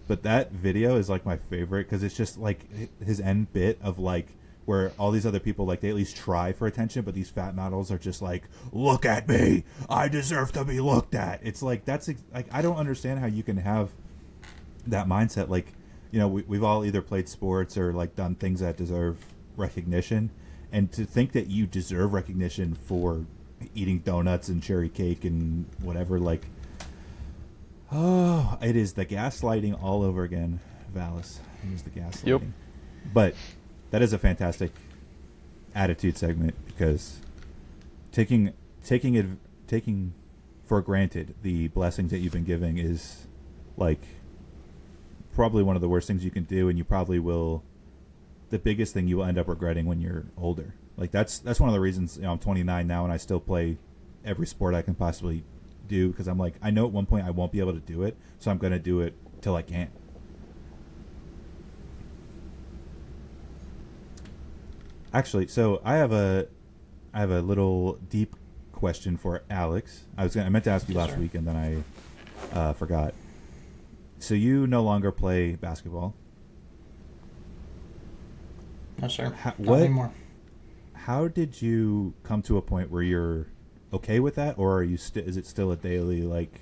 But that video is like my favorite because it's just like his end bit of like where all these other people like they at least try for attention, but these fat models are just like, look at me, I deserve to be looked at. It's like that's like I don't understand how you can have that mindset. Like we've all either played sports or like done things that deserve recognition, and to think that you deserve recognition for eating donuts and cherry cake and whatever, like, oh, it is the gaslighting all over again, Vallas. It is the gaslighting. Yep. But that is a fantastic attitude segment because taking for granted the blessings that you've been giving is like probably one of the worst things you can do, and you probably will. The biggest thing you will end up regretting when you're older. Like that's one of the reasons I'm 29 now and I still play every sport I can possibly do because I'm like I know at one point I won't be able to do it, so I'm going to do it till I can't. Actually, so I have a little deep question for Alex. I meant to ask you last week and then I forgot. So you no longer play basketball? No, sir. Not anymore. How did you come to a point where you're okay with that, or are you is it still a daily like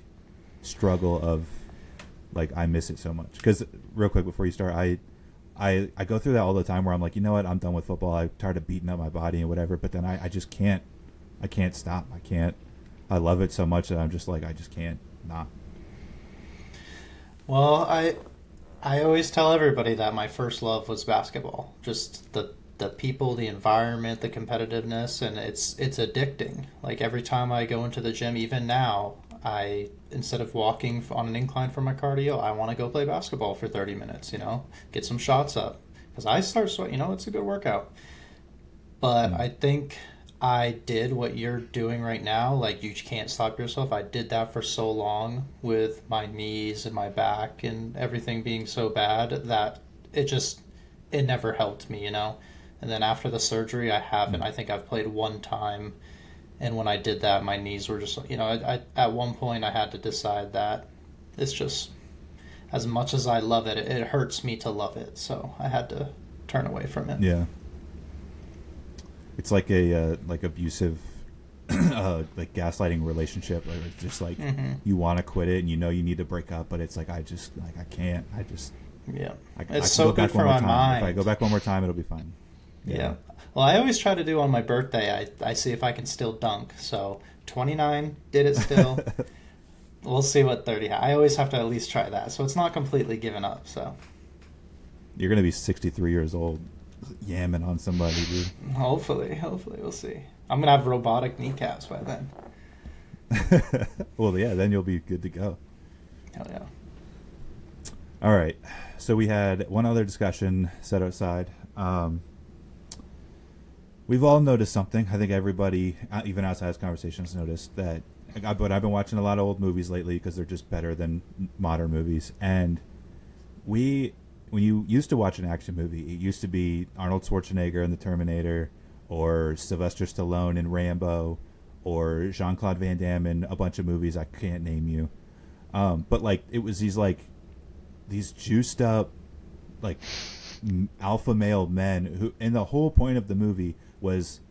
struggle of like I miss it so much? Because real quick before you start, I go through that all the time where I'm like, you know what, I'm done with football. I'm tired of beating up my body and whatever. But then I just can't. I can't stop. I love it so much that I'm just like I just can't not. Well, I always tell everybody that my first love was basketball. Just the people, the environment, the competitiveness, and it's addicting. Like every time I go into the gym, even now, instead of walking on an incline for my cardio, I want to go play basketball for 30 minutes, get some shots up. Because I start sweating, it's a good workout. But I think I did what you're doing right now. Like, you can't stop yourself. I did that for so long with my knees and my back and everything being so bad that it never helped me, And then after the surgery, I haven't. I think I've played one time. And when I did that, my knees were just, at one point I had to decide that it's just, as much as I love it, it hurts me to love it. So I had to turn away from it. Yeah. It's like a abusive, like gaslighting relationship. Like it's just like you want to quit it and you need to break up, but it's like I can't. Yeah. It's so good for my mind. If I go back one more time, it'll be fine. Yeah. Well, I always try to do on my birthday. I see if I can still dunk. So 29 did it still. We'll see what 30. I always have to at least try that. So it's not completely given up. So you're gonna be 63 years old, yamming on somebody, dude. Hopefully, we'll see. I'm gonna have robotic kneecaps by then. Well, yeah, then you'll be good to go. Hell yeah. All right. So we had one other discussion set aside. We've all noticed something. I think everybody, even outside this conversation, has noticed that. But I've been watching a lot of old movies lately because they're just better than modern movies. And when you used to watch an action movie, it used to be Arnold Schwarzenegger in The Terminator, or Sylvester Stallone in Rambo, or Jean-Claude Van Damme in a bunch of movies I can't name you. But like it was these juiced up like alpha male men who, and the whole point of the movie was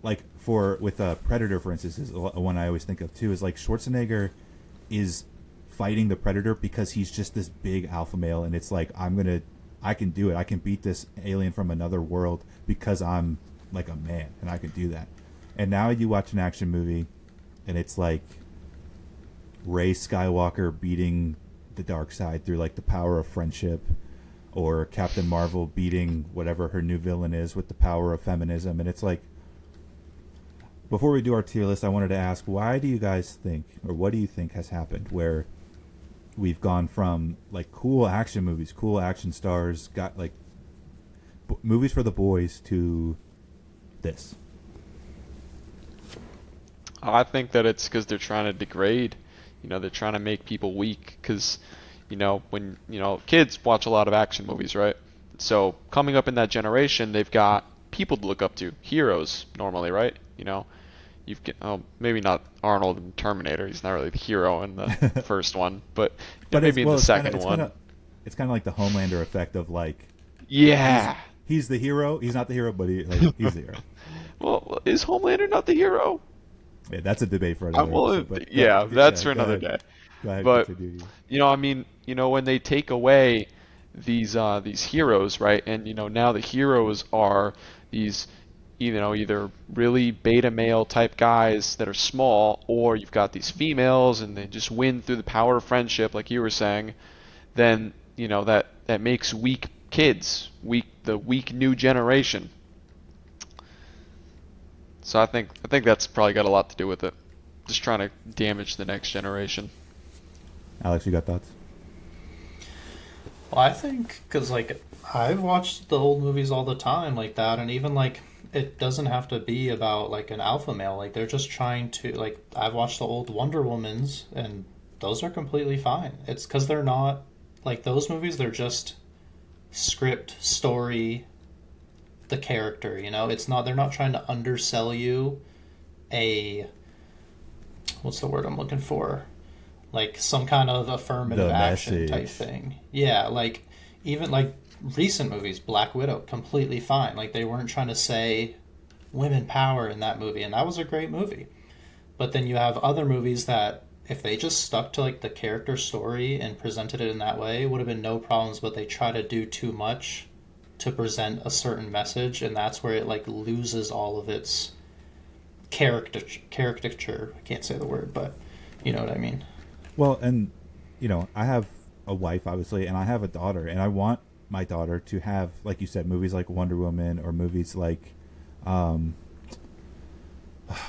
like with Predator, for instance, is one I always think of too, is like Schwarzenegger is fighting the Predator because he's just this big alpha male, and it's like I can do it. I can beat this alien from another world because I'm like a man and I can do that. And now you watch an action movie and it's like Rey Skywalker beating the dark side through like the power of friendship, or Captain Marvel beating whatever her new villain is with the power of feminism. And it's like, before we do our tier list, I wanted to ask, why do you guys think, or what do you think has happened where we've gone from like cool action movies, cool action stars, got like movies for the boys, to this? I think that it's because they're trying to degrade. They're trying to make people weak because, when, kids watch a lot of action movies, right? So coming up in that generation, they've got people to look up to, heroes normally, right? You've got, maybe not Arnold in Terminator. He's not really the hero in the first one, but maybe in the second one. It's kind of like the Homelander effect of like, yeah, he's the hero. He's not the hero, but he's the hero. Well, is Homelander not the hero? Yeah, that's a debate for another episode. But that's for another day. Go ahead, but continue. when they take away these heroes, right? And now the heroes are these, either really beta male type guys that are small, or you've got these females and they just win through the power of friendship, like you were saying. Then that makes weak kids, the weak new generation. So I think that's probably got a lot to do with it. Just trying to damage the next generation. Alex, you got thoughts? Well, I think because like I've watched the old movies all the time like that, and even like it doesn't have to be about like an alpha male. Like they're just trying to, like, I've watched the old Wonder Womans, and those are completely fine. It's because they're not like those movies. They're just script, story, the character. It's not. They're not trying to undersell you what's the word I'm looking for? Like some kind of affirmative action type thing. Yeah, like even like recent movies, Black Widow, completely fine. Like they weren't trying to say women power in that movie, and that was a great movie. But then you have other movies that if they just stuck to like the character story and presented it in that way, it would have been no problems, but they try to do too much to present a certain message, and that's where it like loses all of its caricature. I can't say the word, but you know what I mean. Well, and I have a wife, obviously, and I have a daughter, and I want my daughter to have, like you said, movies like Wonder Woman, or movies like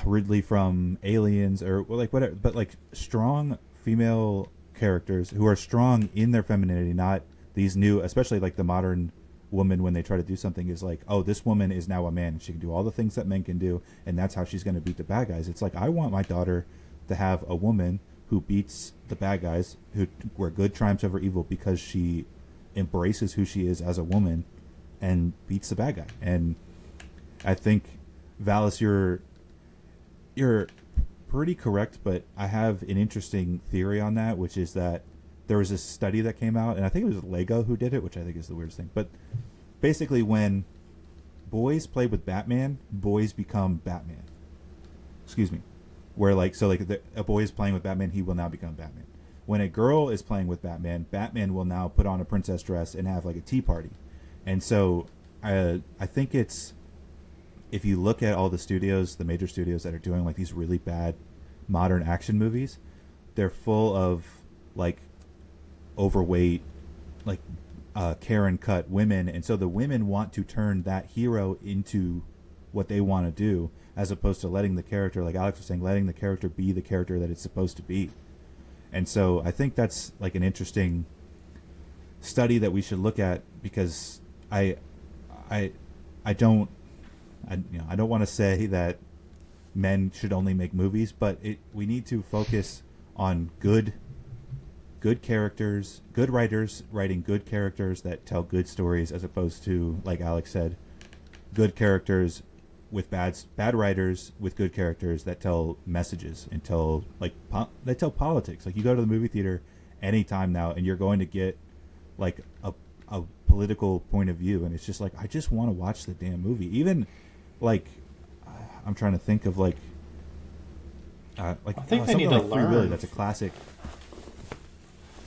Ridley from Aliens, or like whatever, but like strong female characters who are strong in their femininity, not these new, especially like the modern woman, when they try to do something, is like, oh, this woman is now a man, she can do all the things that men can do, and that's how she's going to beat the bad guys. It's like, I want my daughter to have a woman who beats the bad guys, where good triumphs over evil, because she embraces who she is as a woman and beats the bad guy. And I think, Vallas, you're pretty correct, but I have an interesting theory on that, which is that there was this study that came out, and I think it was Lego who did it, which I think is the weirdest thing. But basically, when boys play with Batman, boys become Batman. Excuse me. Where a boy is playing with Batman, he will now become Batman. When a girl is playing with Batman, Batman will now put on a princess dress and have like a tea party. And so I think it's, if you look at all the studios, the major studios that are doing like these really bad modern action movies, they're full of like overweight, like Karen cut women, and so the women want to turn that hero into what they want to do, as opposed to letting the character, like Alex was saying, letting the character be the character that it's supposed to be. And so I think that's like an interesting study that we should look at, because I I I don't I don't want to say that men should only make movies, but we need to focus on good characters, good writers writing good characters that tell good stories, as opposed to, like Alex said, good characters with bad writers with good characters that tell messages and tell they tell politics. Like, you go to the movie theater anytime now and you're going to get like a political point of view, and it's just like, I just want to watch the damn movie. Even like I'm trying to think of like I think they need to like Free Willy. learn. That's a classic.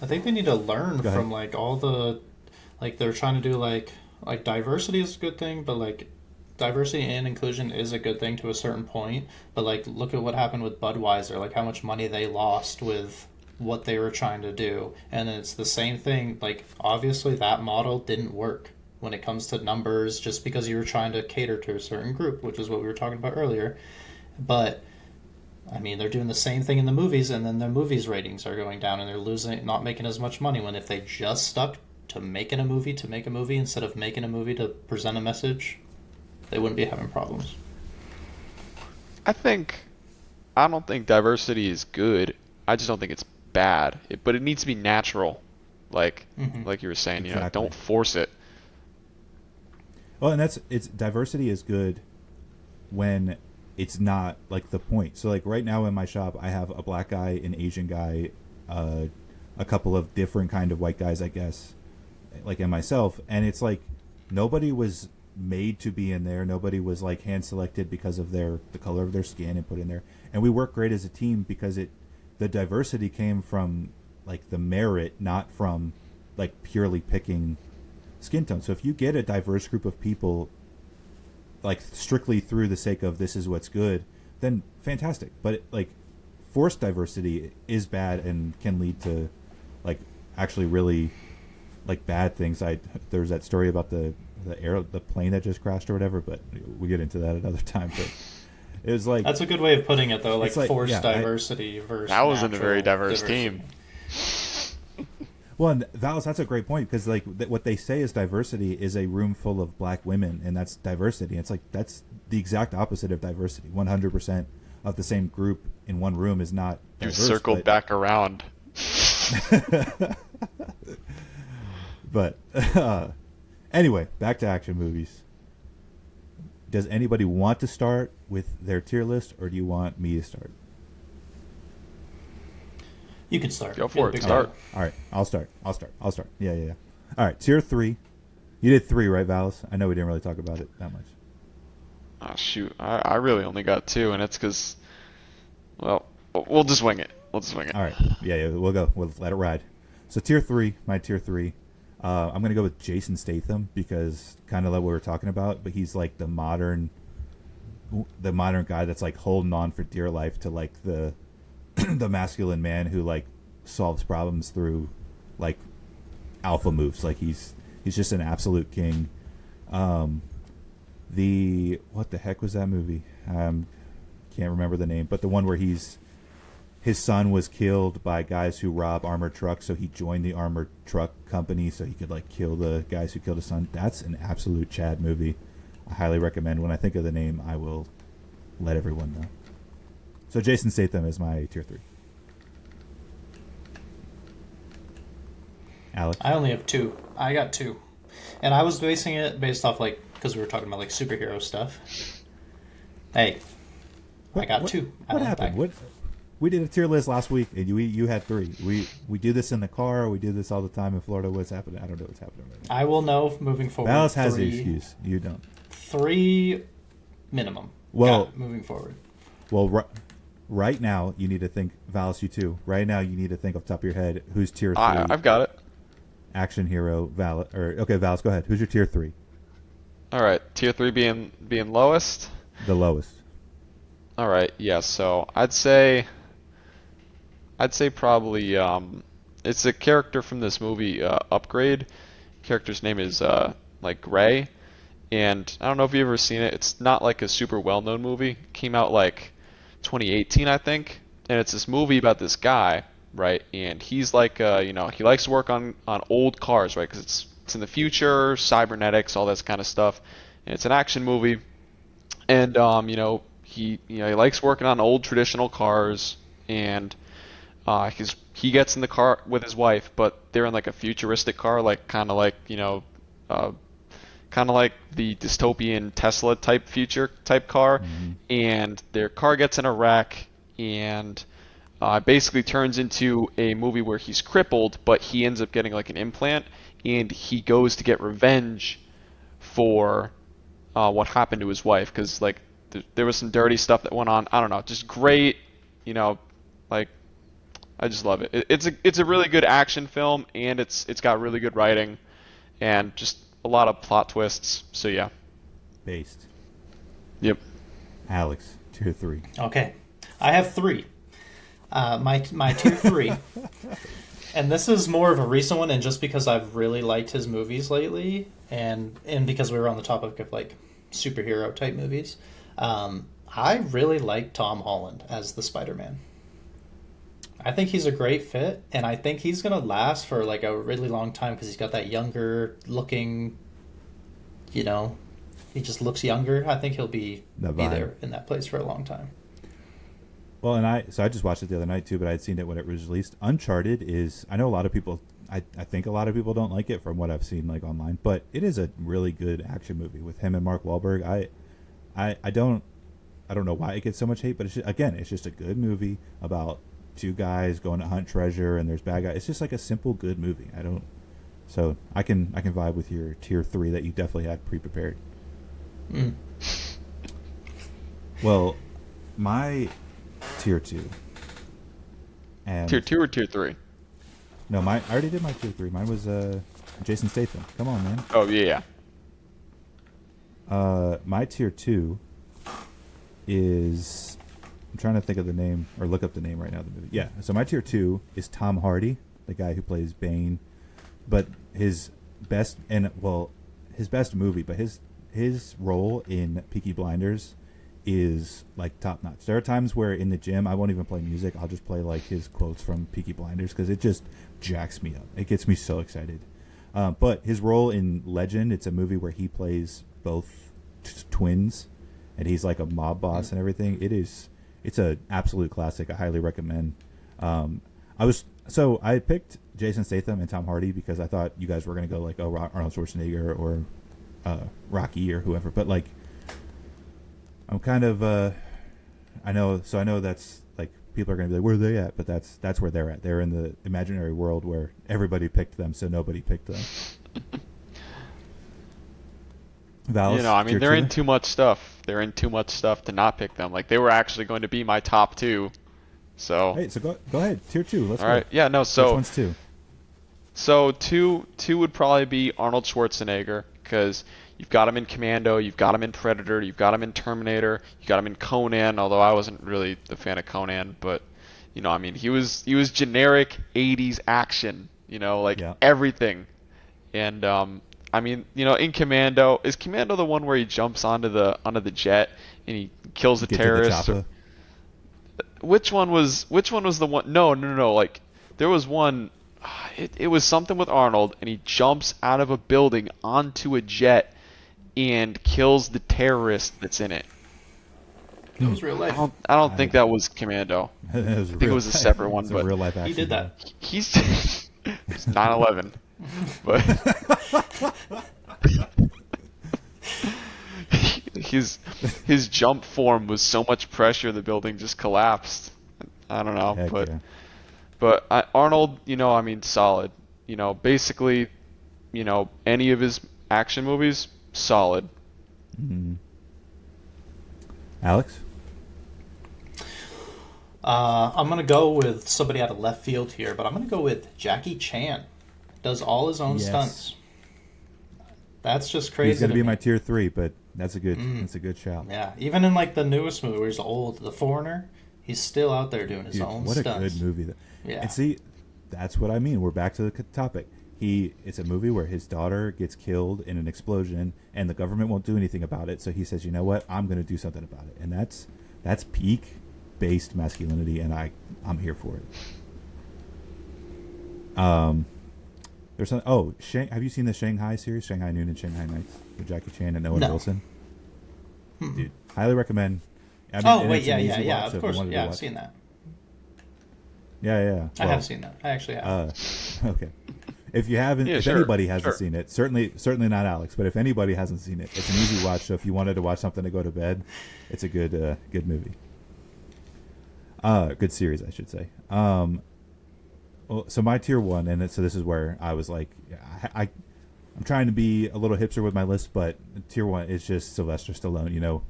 I think they need to learn Go ahead. from like all the, like, they're trying to do like diversity is a good thing, but like diversity and inclusion is a good thing to a certain point. But like, look at what happened with Budweiser, like how much money they lost with what they were trying to do. And it's the same thing. Like, obviously that model didn't work when it comes to numbers, just because you were trying to cater to a certain group, which is what we were talking about earlier. But I mean, they're doing the same thing in the movies, and then their movies ratings are going down, and they're not making as much money. When if they just stuck to making a movie to make a movie instead of making a movie to present a message, they wouldn't be having problems. I don't think diversity is good. I just don't think it's bad. But it needs to be natural, like you were saying. Exactly. Don't force it. Well, and it's diversity is good when it's not like the point. So like right now in my shop, I have a black guy, an Asian guy, a couple of different kind of white guys, I guess, like, and myself. And it's like, nobody was made to be in there. Nobody was like hand selected because of the color of their skin and put in there. And we work great as a team because the diversity came from like the merit, not from like purely picking skin tone. So if you get a diverse group of people, like strictly through the sake of this is what's good, then fantastic. But like, forced diversity is bad and can lead to like actually really like bad things. There's that story about the plane that just crashed or whatever, but we get into that another time. But it was like, That's a good way of putting it, though. Like, It's like, forced yeah, diversity versus That wasn't a natural very diverse diversity. team. well, and Vallis, that's a great point, because like what they say is diversity is a room full of black women, and that's diversity. It's like, that's the exact opposite of diversity. 100% of the same group in one room is not You diverse. circled but- back around. But anyway, back to action movies. Does anybody want to start with their tier list, or do you want me to start? You can start. Go You're for the it. big Start. guy. All right, I'll start. Yeah. All right, tier 3. You did 3, right, Vallis? I know we didn't really talk about it that much. Oh, shoot. I really only got 2, and it's because, well, we'll just wing it. All right, yeah, we'll go. We'll let it ride. So tier 3, my tier 3. I'm gonna go with Jason Statham, because kind of like what we were talking about, but he's like the modern guy that's like holding on for dear life to like the the masculine man who like solves problems through like alpha moves. Like he's just an absolute king. What the heck was that movie? Can't remember the name, but the one where his son was killed by guys who rob armored trucks, so he joined the armored truck company so he could like kill the guys who killed his son. That's an absolute Chad movie. I highly recommend. When I think of the name, I will let everyone know. So Jason Statham is my tier 3. Alex? I only have 2. I got 2. And I was basing it based off, like, because we were talking about, like, superhero stuff. Hey, I got 2. I What went happened? back. What? We did a tier list last week, and you had 3. We do this in the car. We do this all the time in Florida. What's happening? I don't know what's happening right now. I will know moving forward. Vallis has the 3 excuse. You don't. 3 minimum. Well- Got moving forward. Well, right now you need to think. Vallis, you too. Right now you need to think off the top of your head who's tier 3. I've got it. Action hero. Vallis. Okay, Vallis, go ahead. Who's your tier 3? All right, tier 3 being lowest. The lowest. All right, yeah. So I'd say probably it's a character from this movie, Upgrade. Character's name is like Gray, and I don't know if you've ever seen it. It's not like a super well-known movie. It came out like 2018, I think, and it's this movie about this guy right? And he's like, he likes to work on old cars, right? Because it's in the future, cybernetics, all that kind of stuff, and it's an action movie. And he likes working on old traditional cars, and he gets in the car with his wife, but they're in like a futuristic car, like uh, kind of like the dystopian Tesla type future type car, and their car gets in a wreck, and basically turns into a movie where he's crippled, but he ends up getting like an implant, and he goes to get revenge for what happened to his wife, because like there was some dirty stuff that went on. I don't know, just great, like I just love it. It's a really good action film, and it's got really good writing, and just a lot of plot twists. So yeah. Based. Yep. Alex, tier 3. Okay, I have 3. My tier 3, and this is more of a recent one, and just because I've really liked his movies lately, and because we were on the topic of like superhero type movies, I really like Tom Holland as the Spider-Man. I think he's a great fit, and I think he's gonna last for like a really long time because he's got that younger looking, he just looks younger. I think he'll be there in that place for a long time. Well, and I just watched it the other night too, but I'd seen it when it was released. Uncharted is, I know a lot of people, I think a lot of people don't like it from what I've seen like online, but it is a really good action movie with him and Mark Wahlberg. I don't know why it gets so much hate, but it's just a good movie about two guys going to hunt treasure and there's bad guys. It's just like a simple good movie. So I can vibe with your tier 3 that you definitely had pre-prepared. Well, my tier 2. And Tier 2 or tier 3? No, I already did my tier 3. Mine was Jason Statham. Come on, man. Oh yeah. My tier 2 is, I'm trying to think of the name or look up the name right now of the movie. Yeah, so my tier 2 is Tom Hardy, the guy who plays Bane, but his best movie, but his role in Peaky Blinders is like top notch. There are times where in the gym I won't even play music. I'll just play like his quotes from Peaky Blinders because it just jacks me up. It gets me so excited. But his role in Legend, it's a movie where he plays both twins, and he's like a mob boss and everything. It's an absolute classic. I highly recommend. I picked Jason Statham and Tom Hardy because I thought you guys were gonna go like Arnold Schwarzenegger or Rocky or whoever, but like I'm kind of I know that's like people are gonna be like, where are they at? But that's where they're at. They're in the imaginary world where everybody picked them, so nobody picked them. Vallis, they're in too much stuff. They're in too much stuff to not pick them. Like they were actually going to be my top 2. So hey, so go ahead, tier 2. Let's all go. right, yeah, no. So which one's 2? So two would probably be Arnold Schwarzenegger because you've got him in Commando, you've got him in Predator, you've got him in Terminator, you got him in Conan. Although I wasn't really the fan of Conan, but he was generic 80s action. Everything. And in Commando, is Commando the one where he jumps onto the jet and he kills the terrorists? Which one was the one? No. Like there was one. It was something with Arnold, and he jumps out of a building onto a jet and kills the terrorist that's in it. That was real life. I don't think that was Commando. I think it was a separate one, but real life action. He did that. He's it's 9/11, but his jump form was so much pressure the building just collapsed. I don't know, Heck yeah. But Arnold, solid. Basically, any of his action movies, solid. Mm-hmm. Alex? I'm going to go with somebody out of left field here, but I'm going to go with Jackie Chan. Does all his own stunts. That's just crazy. He's going to be my tier 3, but that's a good shout. Yeah, even in like the newest movie where he's old, The Foreigner, he's still out there doing his own what stunts. What a good movie. Yeah. And see, that's what I mean. We're back to the topic. It's a movie where his daughter gets killed in an explosion, and the government won't do anything about it. So he says, "You know what? I'm going to do something about it." And that's peak based masculinity, and I'm here for it. Um, there's some. Oh, have you seen the Shanghai series, Shanghai Noon and Shanghai Nights, with Jackie Chan and Owen No. Wilson? Dude, highly recommend. I mean, Oh and wait, it's an yeah, easy watch, of so if you course, wanted to yeah, I've watch- seen that. Yeah. I Well, have seen that. I actually have. Okay. If you haven't, Yeah, if sure, anybody hasn't sure. seen it, certainly not Alex, but if anybody hasn't seen it, it's an easy watch. So if you wanted to watch something to go to bed, it's a good movie. Good series, I should say. Well, so my tier one, and so this is where I was like, I'm trying to be a little hipster with my list, but tier one is just Sylvester Stallone. You know,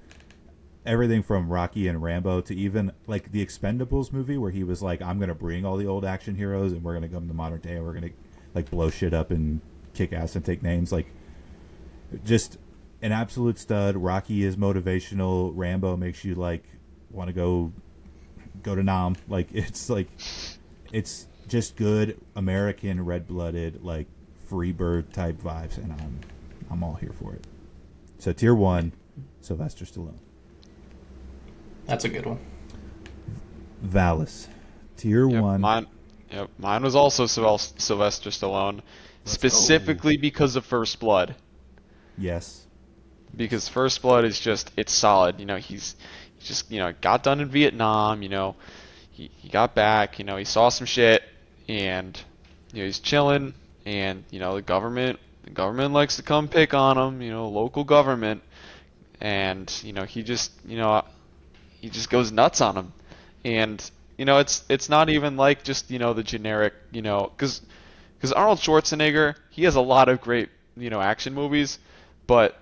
everything from Rocky and Rambo to even like the Expendables movie, where he was like, I'm gonna bring all the old action heroes and we're gonna come to modern day and we're gonna like blow shit up and kick ass and take names. Like, just an absolute stud. Rocky is motivational. Rambo makes you like want to go to Nam. Like, it's just good American red blooded like free bird type vibes, and I'm all here for it. So tier one, Sylvester Stallone. That's a good one. Vallas, tier one. Mine was also Sylvester Stallone, specifically because of First Blood. Yes. Because First Blood is it's solid. You know, he's just, got done in Vietnam. You know, he got back. You know, he saw some shit, and he's chilling. And the government likes to come pick on him. Local government, and he just goes nuts on him. And it's not even like just the generic, because Arnold Schwarzenegger, he has a lot of great action movies, but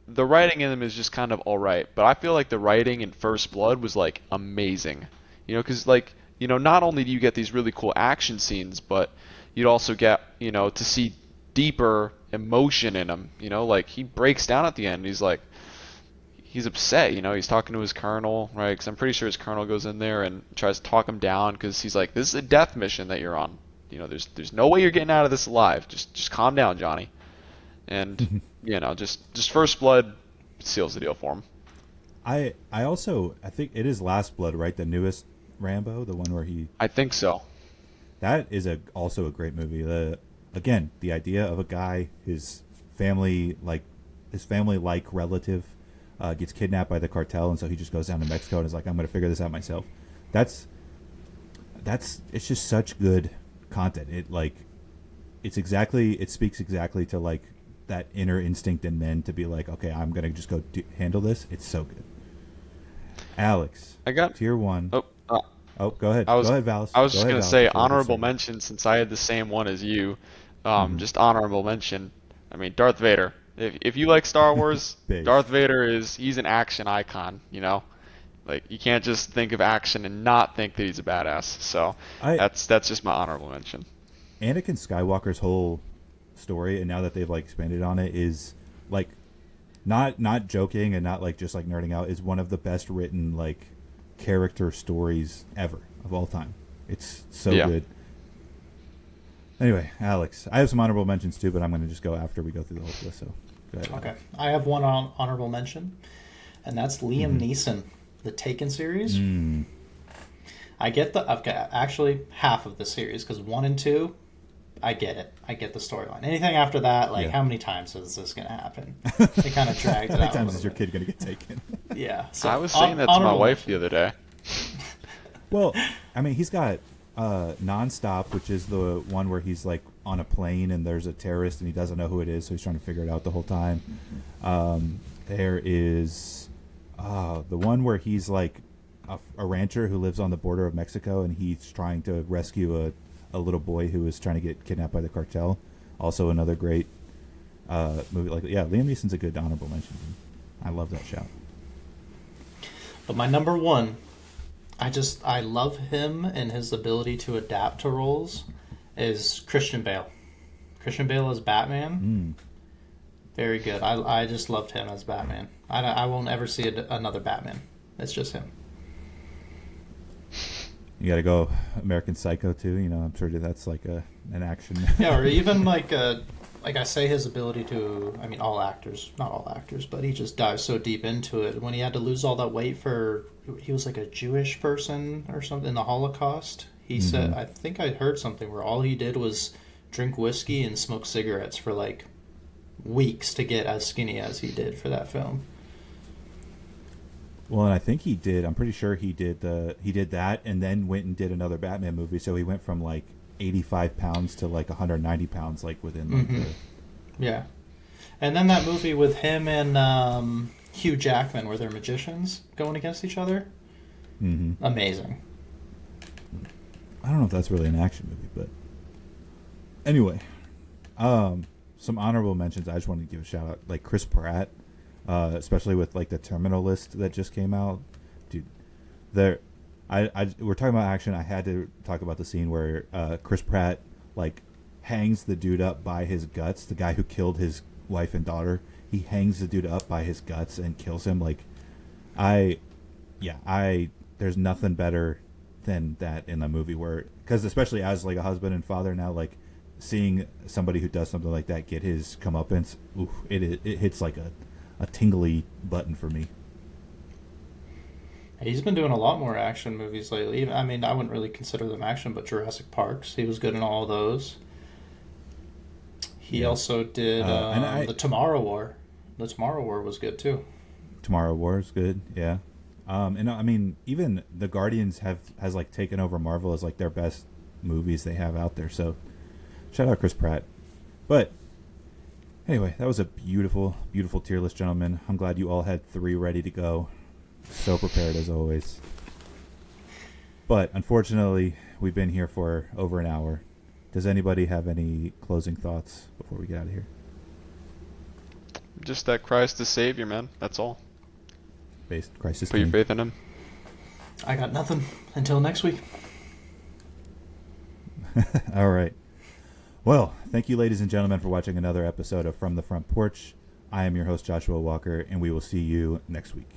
the writing in them is just kind of all right. But I feel like the writing in First Blood was like amazing, because not only do you get these really cool action scenes, but you'd also get to see deeper emotion in him. Like he breaks down at the end. He's like, he's upset, he's talking to his colonel, right? Because I'm pretty sure his colonel goes in there and tries to talk him down because he's like, this is a death mission that you're on. There's no way you're getting out of this alive. Just calm down, Johnny. And just First Blood seals the deal for him. I think it is Last Blood, right? The newest Rambo, the one where he. I think so. That is also a great movie. Again, the idea of a guy, his family relative gets kidnapped by the cartel, and so he just goes down to Mexico and is like, I'm going to figure this out myself. It's just such good content. It speaks exactly to like that inner instinct in men to be like, okay, I'm going to just go handle this. It's so good. Alex, I got tier one. Oh, go ahead. go ahead, Vallis. I was just going to say honorable mention. mention, since I had the same one as you. Just honorable mention. I mean, Darth Vader. If you like Star Wars, Darth Vader he's an action icon, Like, you can't just think of action and not think that he's a badass. So that's just my honorable mention. Anakin Skywalker's whole story, and now that they've like expanded on it, is like not joking and not like just like nerding out, is one of the best written like character stories ever of all time. It's so good. Anyway, Alex, I have some honorable mentions too, but I'm going to just go after we go through the whole list. So go ahead. Okay, I have one honorable mention, and that's Liam Neeson, the Taken series. I've got actually half of the series, because 1 and 2, I get it. I get the storyline. Anything after that, like, how many times is this going to happen? They kind of dragged it out. How many times is your kid going to get taken? Yeah. So I was saying that to my wife the other day. Well, I mean, he's got Nonstop, which is the one where he's like on a plane and there's a terrorist and he doesn't know who it is, so he's trying to figure it out the whole time. There is the one where he's like a rancher who lives on the border of Mexico, and he's trying to rescue a little boy who is trying to get kidnapped by the cartel. Also another great movie. Like, yeah, Liam Neeson's a good honorable mention. I love that shout. But my number one, I love him and his ability to adapt to roles, is Christian Bale. Christian Bale as Batman. Very good. I just loved him as Batman. I won't ever see another Batman. It's just him. You got to go American Psycho too. I'm sure that's like an action. Yeah, or even like I say, his ability to, I mean, all actors, not all actors, but he just dives so deep into it. When he had to lose all that weight he was like a Jewish person or something in the Holocaust. He said, I think I heard something where all he did was drink whiskey and smoke cigarettes for like weeks to get as skinny as he did for that film. Well, and I think he did. I'm pretty sure he did that, and then went and did another Batman movie. So he went from like 85 pounds to like 190 pounds, like within like Yeah. And then that movie with him and Hugh Jackman, where they're magicians going against each other. Amazing. I don't know if that's really an action movie, but anyway, some honorable mentions. I just wanted to give a shout out, like Chris Pratt, especially with like the Terminal List that just came out, dude. We're talking about action. I had to talk about the scene where Chris Pratt like hangs the dude up by his guts. The guy who killed his wife and daughter, he hangs the dude up by his guts and kills him. Like, there's nothing better than that in a movie where, because especially as like a husband and father now, like seeing somebody who does something like that get his comeuppance, it hits like a tingly button for me. He's been doing a lot more action movies lately. I mean, I wouldn't really consider them action, but Jurassic Parks, he was good in all of those. He also did the Tomorrow War. The Tomorrow War was good too. Tomorrow War is good, yeah. And I mean, even the Guardians has like taken over Marvel as like their best movies they have out there. So, shout out Chris Pratt. But anyway, that was a beautiful, beautiful tier list, gentlemen. I'm glad you all had 3 ready to go. So prepared as always. But unfortunately, we've been here for over an hour. Does anybody have any closing thoughts before we get out of here? Just that Christ is Savior, man. That's all. Christ is Put your King. faith in him. I got nothing until next week. All right. Well, thank you, ladies and gentlemen, for watching another episode of From the Front Porch. I am your host, Joshua Walker, and we will see you next week.